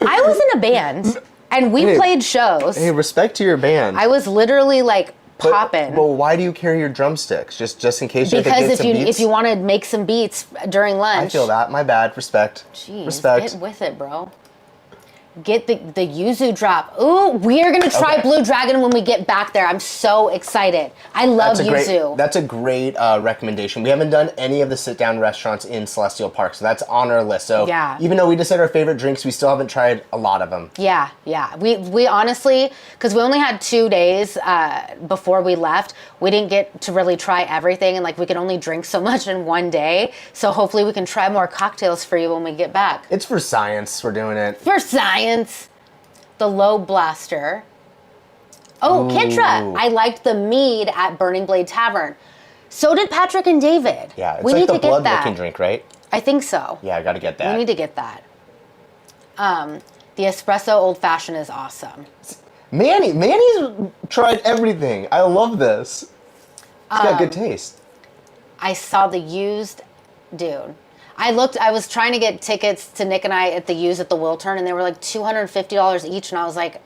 I was in a band, and we played shows. Hey, respect to your band. I was literally like popping. Well, why do you carry your drumsticks? Just in case you have to get some beats? Because if you want to make some beats during lunch. I feel that. My bad. Respect. Jeez, respect. get with it, bro. Get the yuzu drop. Ooh, we are gonna try Blue Dragon when we get back there. I'm so excited. I love yuzu. That's a great recommendation. We haven't done any of the sit-down restaurants in Celestial Park, so that's on our list. So yeah. Even though we just said our favorite drinks, we still haven't tried a lot of them. Yeah. We honestly, because we only had 2 days before we left, we didn't get to really try everything, and like we could only drink so much in one day. So hopefully we can try more cocktails for you when we get back. It's for science. We're doing it. For science. The Low Blaster. Oh, Kitra. I liked the mead at Burning Blade Tavern. So did Patrick and David. Yeah, it's we like need the to get that. blood-looking drink, right? I think so. Yeah, I got to get that. We need to get that. The espresso old fashioned is awesome. Manny's tried everything. I love this. It's got good taste. I saw the used, dude. I was trying to get tickets to Nick and I at the used at the Wiltern, and they were like $250 each, and I was like,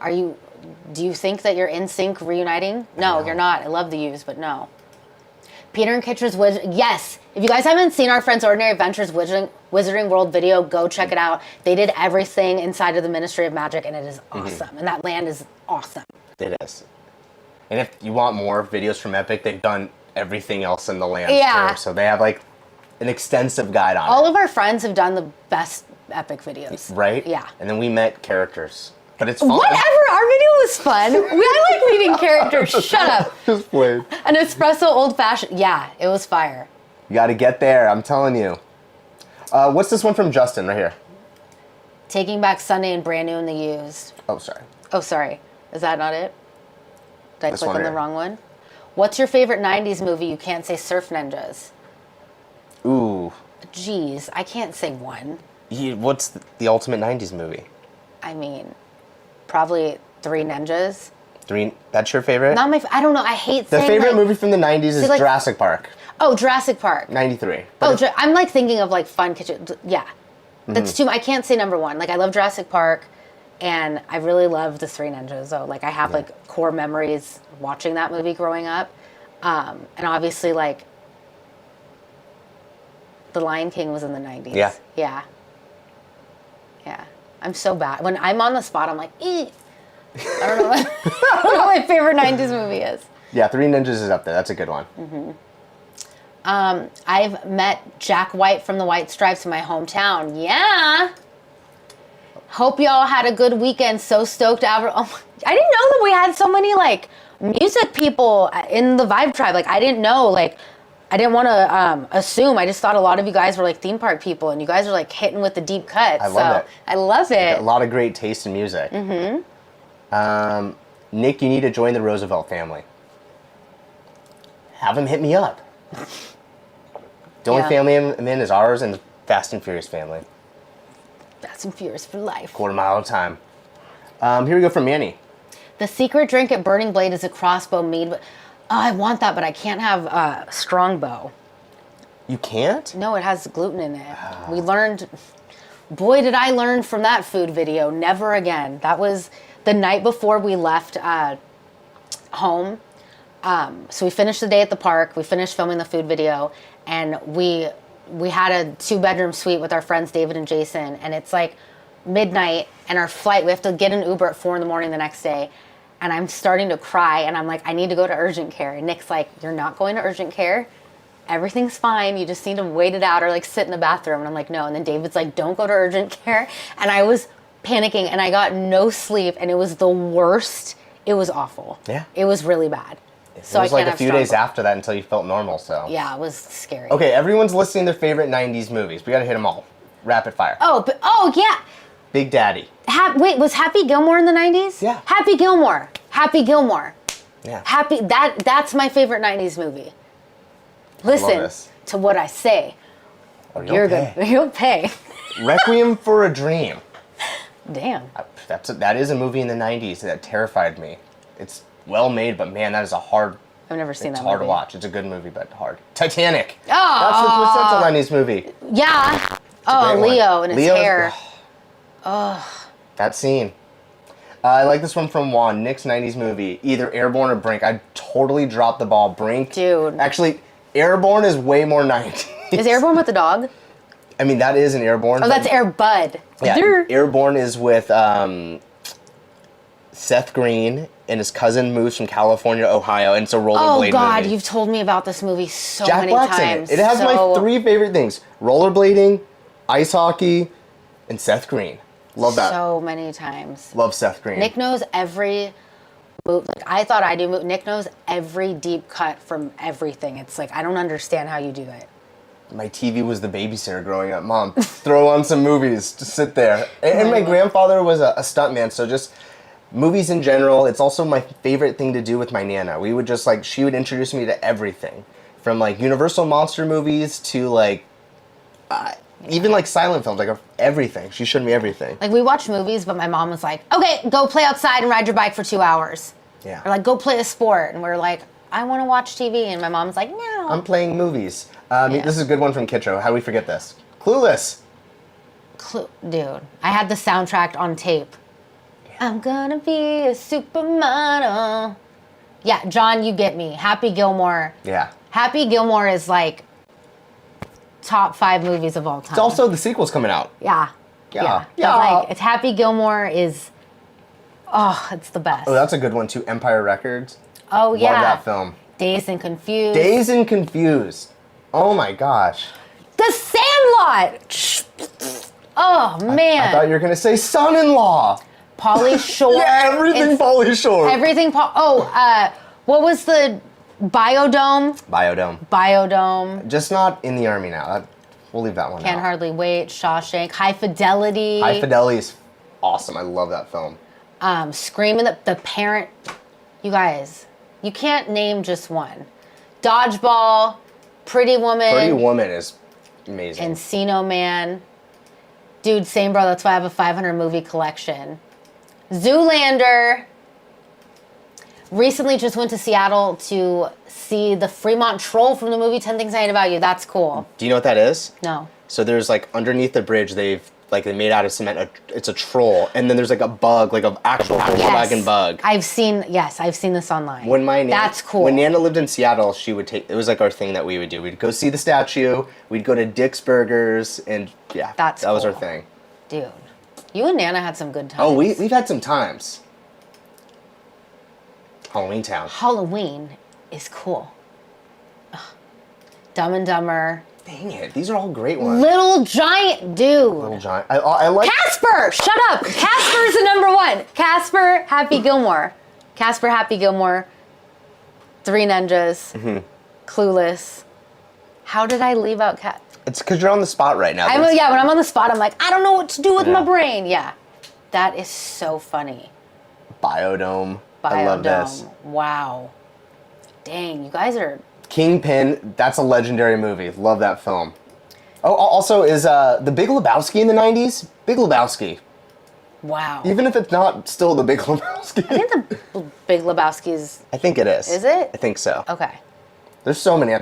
do you think that you're in sync reuniting? No, you're not. I love the used, but no. Peter and Kitra's yes. If you guys haven't seen our Friends Ordinary Adventures Wizarding World video, go check it out. They did everything inside of the Ministry of Magic, and it is awesome. And that land is awesome. It is. And if you want more videos from Epic, they've done everything else in the land too. So they have like an extensive guide on All of our friends have done the best Epic videos. Right? Yeah. And then we met characters. But it's fun. Whatever, our video was fun. I like meeting characters. Shut up. Just played. An espresso old fashioned. Yeah, it was fire. You got to get there, I'm telling you. What's this one from Justin right here? Taking Back Sunday and Brand New in the Used. Oh, sorry. Oh, sorry. Is that not it? Did I This click one on the here. wrong one? What's your favorite 90s movie you can't say Surf Ninjas? Ooh. Jeez, I can't say one. What's the ultimate 90s movie? I mean, probably Three Ninjas. That's your favorite? Not my. I don't know. I hate The saying favorite like, movie from the 90s is like- Jurassic Park. Oh, Jurassic Park. 93. Oh, I'm like thinking of like Fun Kitchen. Yeah, that's too. I can't say number one. Like I love Jurassic Park, and I really love the Three Ninjas. So like I have like core memories watching that movie growing up, and obviously like The Lion King was in the 90s. Yeah. Yeah. Yeah. I'm so bad. When I'm on the spot, I'm like, I don't know. I don't know what my favorite 90s movie is. Yeah, Three Ninjas is up there. That's a good one. I've met Jack White from the White Stripes in my hometown. Yeah. Hope y'all had a good weekend. So stoked. I didn't know that we had so many like music people in the Vibe Tribe. Like I didn't know. Like I didn't want to assume. I just thought a lot of you guys were like theme park people, and you guys are like hitting with the deep cuts. I love it. I love it. A lot of great taste in music. Nick, you need to join the Roosevelt family. Have him hit me up. The only family I'm in is ours and Fast and Furious family. Fast and Furious for life. Quarter mile at a time. Here we go from Manny. The secret drink at Burning Blade is a crossbow mead. I want that, but I can't have Strongbow. You can't? No, it has gluten in it. We learned, boy, did I learn from that food video. Never again. That was the night before we left home. So we finished the day at the park. We finished filming the food video, and we had a 2-bedroom suite with our friends David and Jason, and it's like midnight, and our flight, we have to get an Uber at 4 a.m. the next day, and I'm starting to cry, and I'm like, I need to go to urgent care. And Nick's like, you're not going to urgent care. Everything's fine. You just need to wait it out or like sit in the bathroom. And I'm like, no. And then David's like, don't go to urgent care. And I was panicking, and I got no sleep, and it was the worst. It was awful. Yeah. It was really bad. So it was like a few days after that until you felt normal, so. Yeah, it was scary. Okay, everyone's listing their favorite 90s movies. We gotta hit them all. Rapid fire. Oh, yeah. Big Daddy. Wait, was Happy Gilmore in the 90s? Yeah. Happy Gilmore. Yeah. That's my favorite 90s movie. Listen to what I say. Oh, You'll pay. Requiem for a Dream. Damn. That is a movie in the 90s that terrified me. It's well made, but man, that is a hard. I've never seen that movie. It's hard to watch. It's a good movie, but hard. Titanic. Oh. That's a 90s movie. Yeah. Leo and his hair. That scene. I like this one from Juan. Nick's 90s movie, either Airborne or Brink. I totally dropped the ball. Brink. Dude. Actually, Airborne is way more 90s. Is Airborne with the dog? I mean, that is an Airborne. Oh, that's Air Bud. Yeah, Airborne is with Seth Green, and his cousin moves from California to Ohio, and it's a rollerblade movie. Oh, God, you've told me about this movie so many Jack Black's times. in it. It has my 3 favorite things. Rollerblading, ice hockey, and Seth Green. Love that. So many times. Love Seth Green. Nick knows every move. Like, I thought I do. Nick knows every deep cut from everything. It's like, I don't understand how you do it. My TV was the babysitter growing up. Mom, throw on some movies. Just sit there. And my grandfather was a stuntman, so just movies in general. It's also my favorite thing to do with my Nana. We would just she would introduce me to everything. From like Universal monster movies to like, even like silent films, like everything. She showed me everything. Like we watched movies, but my mom was like, okay, go play outside and ride your bike for 2 hours. Yeah. Or like, go play a sport. And we're like, I want to watch TV. And my mom's like, no. I'm playing movies. This is a good one from Kitro. How do we forget this? Clueless. Dude, I had the soundtrack on tape. Yeah. I'm gonna be a supermodel. Yeah, John, you get me. Happy Gilmore. Yeah. Happy Gilmore is like top 5 movies of all time. It's also the sequel's coming out. Yeah. Yeah. But like, it's Happy Gilmore is, it's the best. Oh, that's a good one too. Empire Records. Oh, yeah. Love that film. Dazed and Confused. Dazed and Confused. Oh my gosh. The Sandlot. Oh, man. I thought you were going to say Son-in-Law. Pauly Shore. Yeah, everything Pauly Shore. Everything. What was the Biodome? Biodome. Just not in the Army now. We'll leave that one Can't out. Hardly Wait. Shawshank. High Fidelity. High Fidelity is awesome. I love that film. Screaming the Parent. You guys, you can't name just one. Dodgeball. Pretty Woman. Pretty Woman is amazing. Encino Man. Dude, same bro. That's why I have a 500 movie collection. Zoolander. Recently just went to Seattle to see the Fremont Troll from the movie 10 Things I Hate About You. That's cool. Do you know what that is? No. So there's like underneath the bridge, they made out of cement. It's a troll, and then there's like a bug, like an actual Volkswagen bug. I've seen this online. That's cool. When Nana lived in Seattle, she would it was like our thing that we would do. We'd go see the statue. We'd go to Dick's Burgers, and yeah, that was our thing. Dude, you and Nana had some good times. Oh, we've had some times. Halloween Town. Halloween is cool. Ugh. Dumb and Dumber. Dang it, these are all great ones. Little Giant, dude. Little Giant. I like Casper. Shut up. Casper is the number 1. Casper, Happy Gilmore. Casper, Happy Gilmore. 3 Ninjas. Mm-hmm. Clueless. How did I leave out Cat? It's because you're on the spot right now. When I'm on the spot, I'm like, I don't know what to do with my brain. Yeah, that is so funny. Biodome. I love this. Wow. Dang, you guys are... Kingpin, that's a legendary movie. Love that film. Oh, also, is The Big Lebowski in the 90s? Big Lebowski. Wow. Even if it's not still the Big Lebowski. I think the Big Lebowski's. I think it is. Is it? I think so. Okay. There's so many.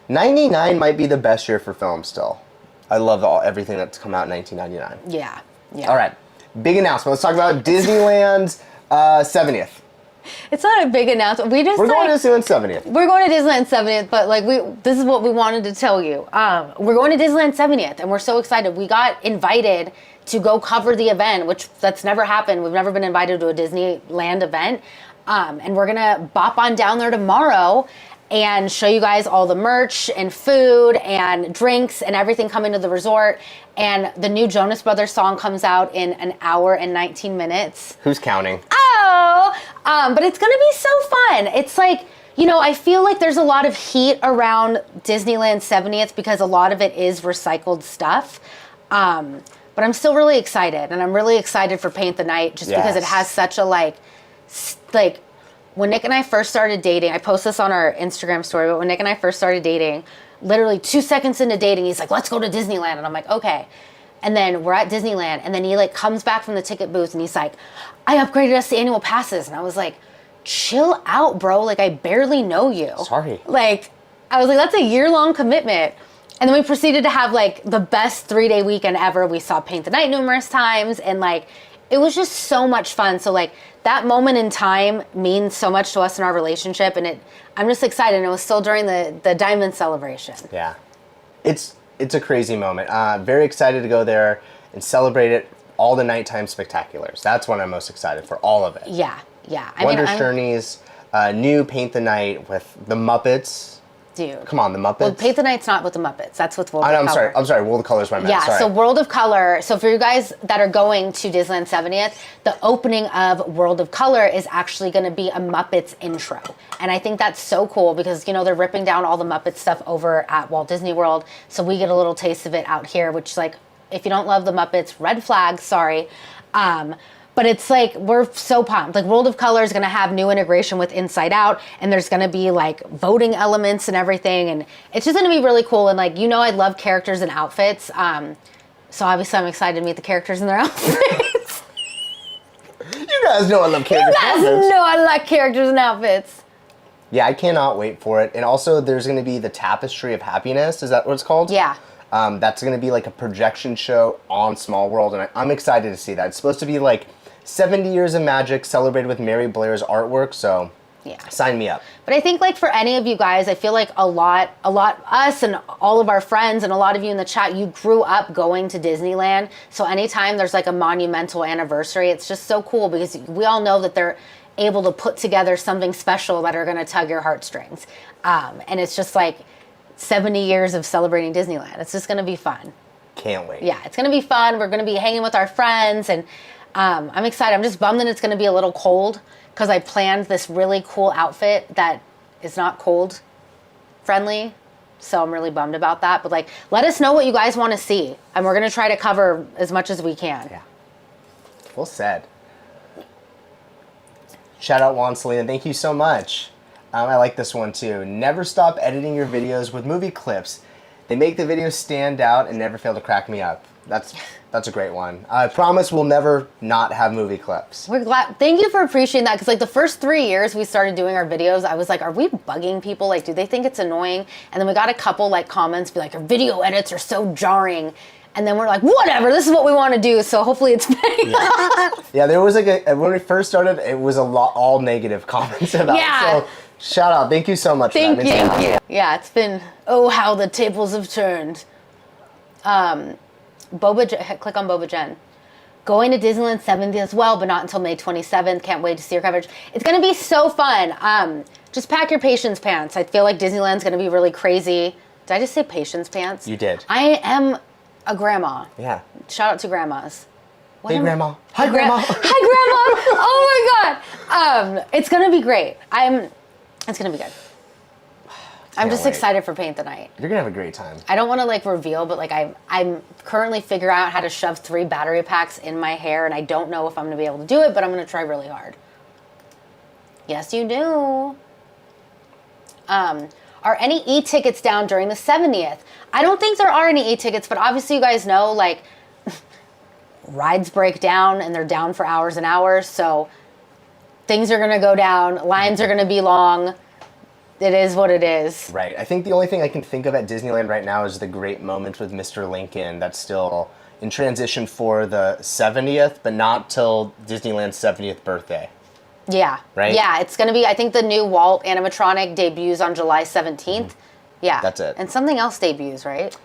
99 might be the best year for film still. I love everything that's come out in 1999. Yeah. Yeah. All right. Big announcement. Let's talk about Disneyland's 70th. It's not a big announcement. We're going to Disneyland 70th. We're going to Disneyland 70th, but like this is what we wanted to tell you. We're going to Disneyland 70th, and we're so excited. We got invited to go cover the event, which that's never happened. We've never been invited to a Disneyland event, and we're gonna bop on down there tomorrow and show you guys all the merch and food and drinks and everything coming to the resort. And the new Jonas Brothers song comes out in an hour and 19 minutes. Who's counting? But it's gonna be so fun. It's like, you know, I feel like there's a lot of heat around Disneyland 70th because a lot of it is recycled stuff. But I'm still really excited, and I'm really excited for Paint the Night just because it has such a like when Nick and I first started dating, I post this on our Instagram story, but when Nick and I first started dating, literally 2 seconds into dating, he's like, let's go to Disneyland. And I'm like, okay. And then we're at Disneyland, and then he like comes back from the ticket booth and he's like, I upgraded us to annual passes. And I was like, chill out, bro. Like, I barely know you. Sorry. Like, I was like, that's a year-long commitment. And then we proceeded to have like the best 3-day weekend ever. We saw Paint the Night numerous times, and like, it was just so much fun. So like that moment in time means so much to us in our relationship, and I'm just excited. And it was still during the Diamond celebration. Yeah, it's a crazy moment. Very excited to go there and celebrate it. All the nighttime spectaculars. That's what I'm most excited for. All of it. Yeah, yeah. Wondrous Journeys, new Paint the Night with the Muppets. Dude. Come on, the Muppets. Well, Paint the Night's not with the Muppets. That's with World of Color. I'm sorry. World of Color is my Yeah, sorry. so World of Color. So for you guys that are going to Disneyland 70th, the opening of World of Color is actually going to be a Muppets intro. And I think that's so cool because, you know, they're ripping down all the Muppet stuff over at Walt Disney World. So we get a little taste of it out here, which, like, if you don't love the Muppets, red flag, sorry. But it's like, we're so pumped. Like, World of Color is going to have new integration with Inside Out, and there's going to be like voting elements and everything. And it's just going to be really cool. And like, you know, I love characters and outfits. So obviously I'm excited to meet the characters in their outfits. You guys know I love characters and outfits. You guys know I like characters and outfits. Yeah, I cannot wait for it. And also there's going to be the Tapestry of Happiness. Is that what it's called? Yeah. That's going to be like a projection show on Small World, and I'm excited to see that. It's supposed to be like 70 years of magic celebrated with Mary Blair's artwork, so yeah, sign me up. But I think like for any of you guys, I feel like a lot, us and all of our friends and a lot of you in the chat, you grew up going to Disneyland. So anytime there's like a monumental anniversary, it's just so cool because we all know that they're able to put together something special that are going to tug your heartstrings. And it's just like 70 years of celebrating Disneyland. It's just going to be fun. Can't wait. Yeah, it's going to be fun. We're going to be hanging with our friends, and I'm excited. I'm just bummed that it's going to be a little cold because I planned this really cool outfit that is not cold friendly. So I'm really bummed about that. But like, let us know what you guys want to see, and we're going to try to cover as much as we can. Yeah. Well said. Shout out Juan Selena. Thank you so much. I like this one too. Never stop editing your videos with movie clips. They make the videos stand out and never fail to crack me up. That's a great one. I promise we'll never not have movie clips. We're glad. Thank you for appreciating that, because like the first 3 years we started doing our videos, I was like, are we bugging people? Like, do they think it's annoying? And then we got a couple like comments be like, your video edits are so jarring. And then we're like, whatever, this is what we want to do. So hopefully it's paying off. Yeah, there was like when we first started, it was a lot all negative comments about it. So shout out. Thank you so much for that. Thank you. Yeah, it's been, oh, how the tables have turned. Click on Boba Jen. Going to Disneyland 70th as well, but not until May 27th. Can't wait to see your coverage. It's going to be so fun. Just pack your patience pants. I feel like Disneyland's going to be really crazy. Did I just say patience pants? You did. I am a grandma. Yeah. Shout out to grandmas. Hey, Grandma. Hi, Grandma. Hi, Grandma. Oh, my God. It's going to be great. It's going to be good. I'm just excited for Paint the Night. You're going to have a great time. I don't want to like reveal, but like I'm currently figuring out how to shove 3 battery packs in my hair, and I don't know if I'm going to be able to do it, but I'm going to try really hard. Yes, you do. Are any e-tickets down during the 70th? I don't think there are any e-tickets, but obviously you guys know, like, rides break down and they're down for hours and hours. So things are going to go down. Lines are going to be long. It is what it is. Right. I think the only thing I can think of at Disneyland right now is the great moment with Mr. Lincoln that's still in transition for the 70th, but not till Disneyland's 70th birthday. Yeah. Right? Yeah, it's going to be, I think the new Walt animatronic debuts on July 17th. Yeah. That's it. And something else debuts, right?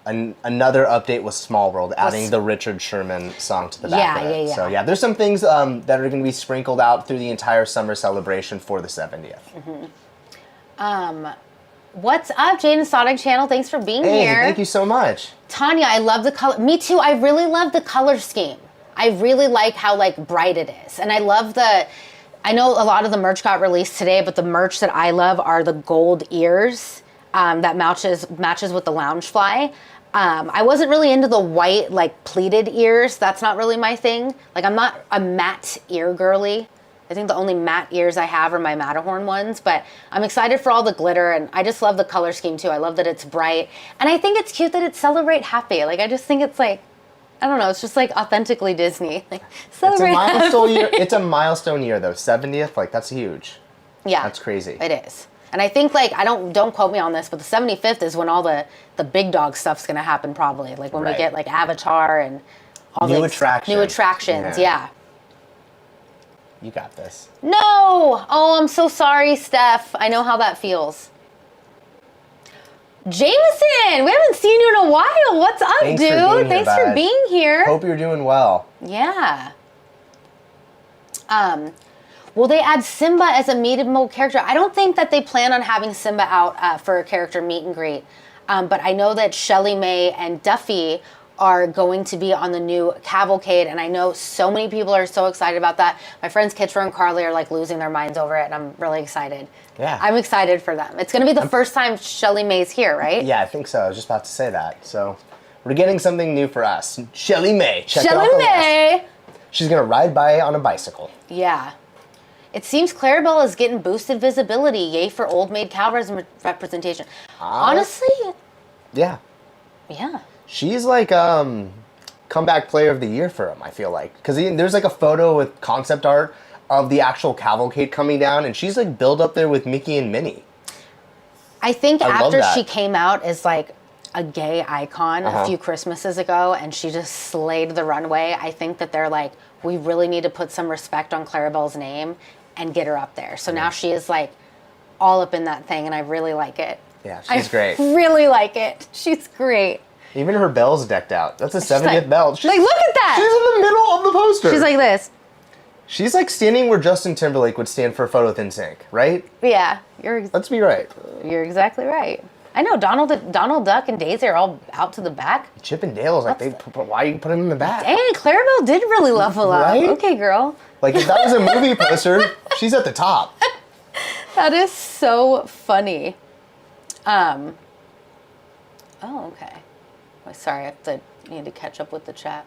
Another update was Small World, adding the Richard Sherman song to the back of it. Yeah. So yeah, there's some things that are going to be sprinkled out through the entire summer celebration for the 70th. What's up, Jane and Sonic Channel? Thanks for being Hey, here. thank you so much. Tanya, I love the color. Me too. I really love the color scheme. I really like how like bright it is. And I love I know a lot of the merch got released today, but the merch that I love are the gold ears that matches with the Loungefly. I wasn't really into the white, like pleated ears. That's not really my thing. Like I'm not a matte ear girly. I think the only matte ears I have are my Matterhorn ones, but I'm excited for all the glitter, and I just love the color scheme too. I love that it's bright, and I think it's cute that it's Celebrate Happy. Like I just think it's like, I don't know, it's just like authentically Disney. Like Celebrate Happy. It's a milestone year though. 70th, like that's huge. Yeah, that's crazy. It is, and I think like don't quote me on this, but the 75th is when all the big dog stuff's gonna happen probably. Like when we get like Avatar and all new the attractions. New attractions, yeah. You got this. No! Oh, I'm so sorry, Steph. I know how that feels. Jameson! We haven't seen you in a while. What's up, Thanks dude? Thanks for being here. Hope you're doing well. Yeah. Will they add Simba as a meetable character? I don't think that they plan on having Simba out for a character meet and greet. But I know that Shelly Mae and Duffy are going to be on the new Cavalcade, and I know so many people are so excited about that. My friends Kitra and Carly are like losing their minds over it, and I'm really excited. Yeah. I'm excited for them. It's going to be the first time Shelly Mae's here, right? Yeah, I think so. I was just about to say that. So we're getting something new for us. Shelly Mae. Shelly Mae! She's going to ride by on a bicycle. Yeah. It seems Clarabelle is getting boosted visibility. Yay for Old Maid cow representation. Honestly? Yeah. Yeah. She's like comeback player of the year for him, I feel like. Because there's like a photo with concept art of the actual cavalcade coming down, and she's like built up there with Mickey and Minnie. I think after she came out as like a gay icon a few Christmases ago, and she just slayed the runway, I think that they're like, we really need to put some respect on Clarabelle's name and get her up there. So now she is like all up in that thing, and I really like it. Yeah, she's great. Really like it. She's great. Even her bell's decked out. That's a 70th like, bell. Like, look at that! She's in the middle of the poster. She's like this. She's like standing where Justin Timberlake would stand for a photo with NSYNC, right? Yeah. Let's be right. You're exactly right. I know Donald Duck and Daisy are all out to the back. Chip and Dale's like, why you put him in the back? Dang, Clarabelle did really level up. Right? Okay, girl. Like, if that was a movie poster, she's at the top. That is so funny. Oh, okay. Sorry, I need to catch up with the chat.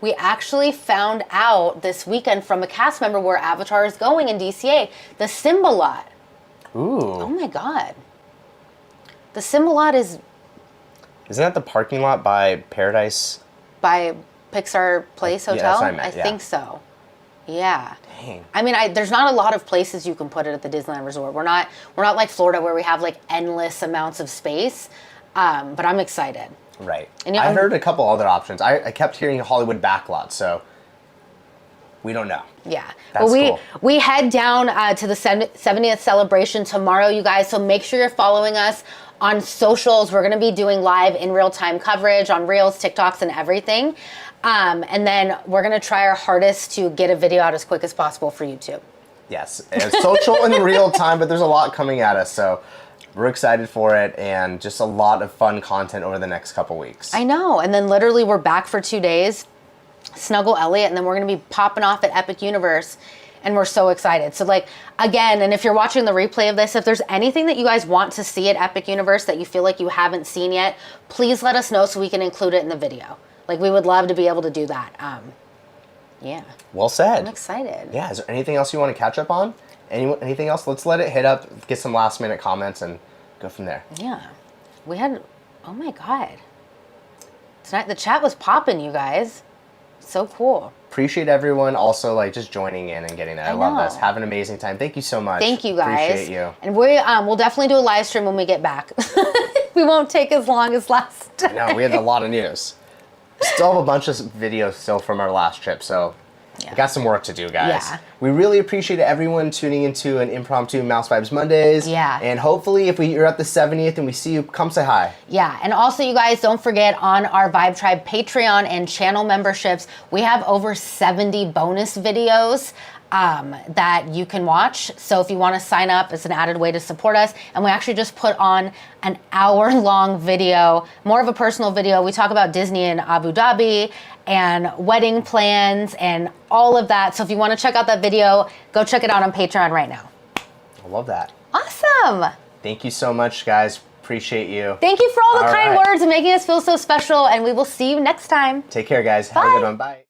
We actually found out this weekend from a cast member where Avatar is going in DCA. The Simba lot. Ooh. Oh my God. The Simba lot is... Isn't that the parking lot by Paradise? By Pixar Place Hotel? Yeah, that's what I meant, think so. Yeah. Dang. I mean, there's not a lot of places you can put it at the Disneyland Resort. We're not like Florida where we have like endless amounts of space. But I'm excited. Right. And, you know, I heard a couple other options. I kept hearing Hollywood backlot, so we don't know. Yeah. That's cool. We head down to the 70th celebration tomorrow, you guys. So make sure you're following us on socials. We're going to be doing live in real-time coverage on Reels, TikToks, and everything. And then we're going to try our hardest to get a video out as quick as possible for YouTube. Yes. It's social in real time, but there's a lot coming at us, so we're excited for it, and just a lot of fun content over the next couple weeks. I know. And then literally we're back for 2 days, Snuggle Elliott, and then we're going to be popping off at Epic Universe, and we're so excited. So like, again, and if you're watching the replay of this, if there's anything that you guys want to see at Epic Universe that you feel like you haven't seen yet, please let us know so we can include it in the video. Like, we would love to be able to do that. Yeah. Well said. I'm excited. Yeah. Is there anything else you want to catch up on? Anything else? Let's let it hit up, get some last minute comments, and go from there. Yeah. We had, oh my God. Tonight, the chat was popping, you guys. So cool. Appreciate everyone also like just joining in and getting that. I love know. this. Have an amazing time. Thank you so much. Thank you guys. Appreciate you. And we'll definitely do a live stream when we get back. We won't take as long as last time. No, we had a lot of news. Still have a bunch of videos still from our last trip, so we got some work to do, guys. Yeah. We really appreciate everyone tuning into an impromptu Mouse Vibes Mondays. Yeah. And hopefully if you're at the 70th and we see you, come say hi. Yeah, and also you guys don't forget on our Vibe Tribe Patreon and channel memberships, we have over 70 bonus videos that you can watch. So if you want to sign up, it's an added way to support us. And we actually just put on an hour-long video, more of a personal video. We talk about Disney in Abu Dhabi and wedding plans and all of that. So if you want to check out that video, go check it out on Patreon right now. I love that. Awesome. Thank you so much, guys. Appreciate you. Thank you for all the kind right. words and making us feel so special. And we will see you next time. Take care, guys. Have a Bye. good one. Bye.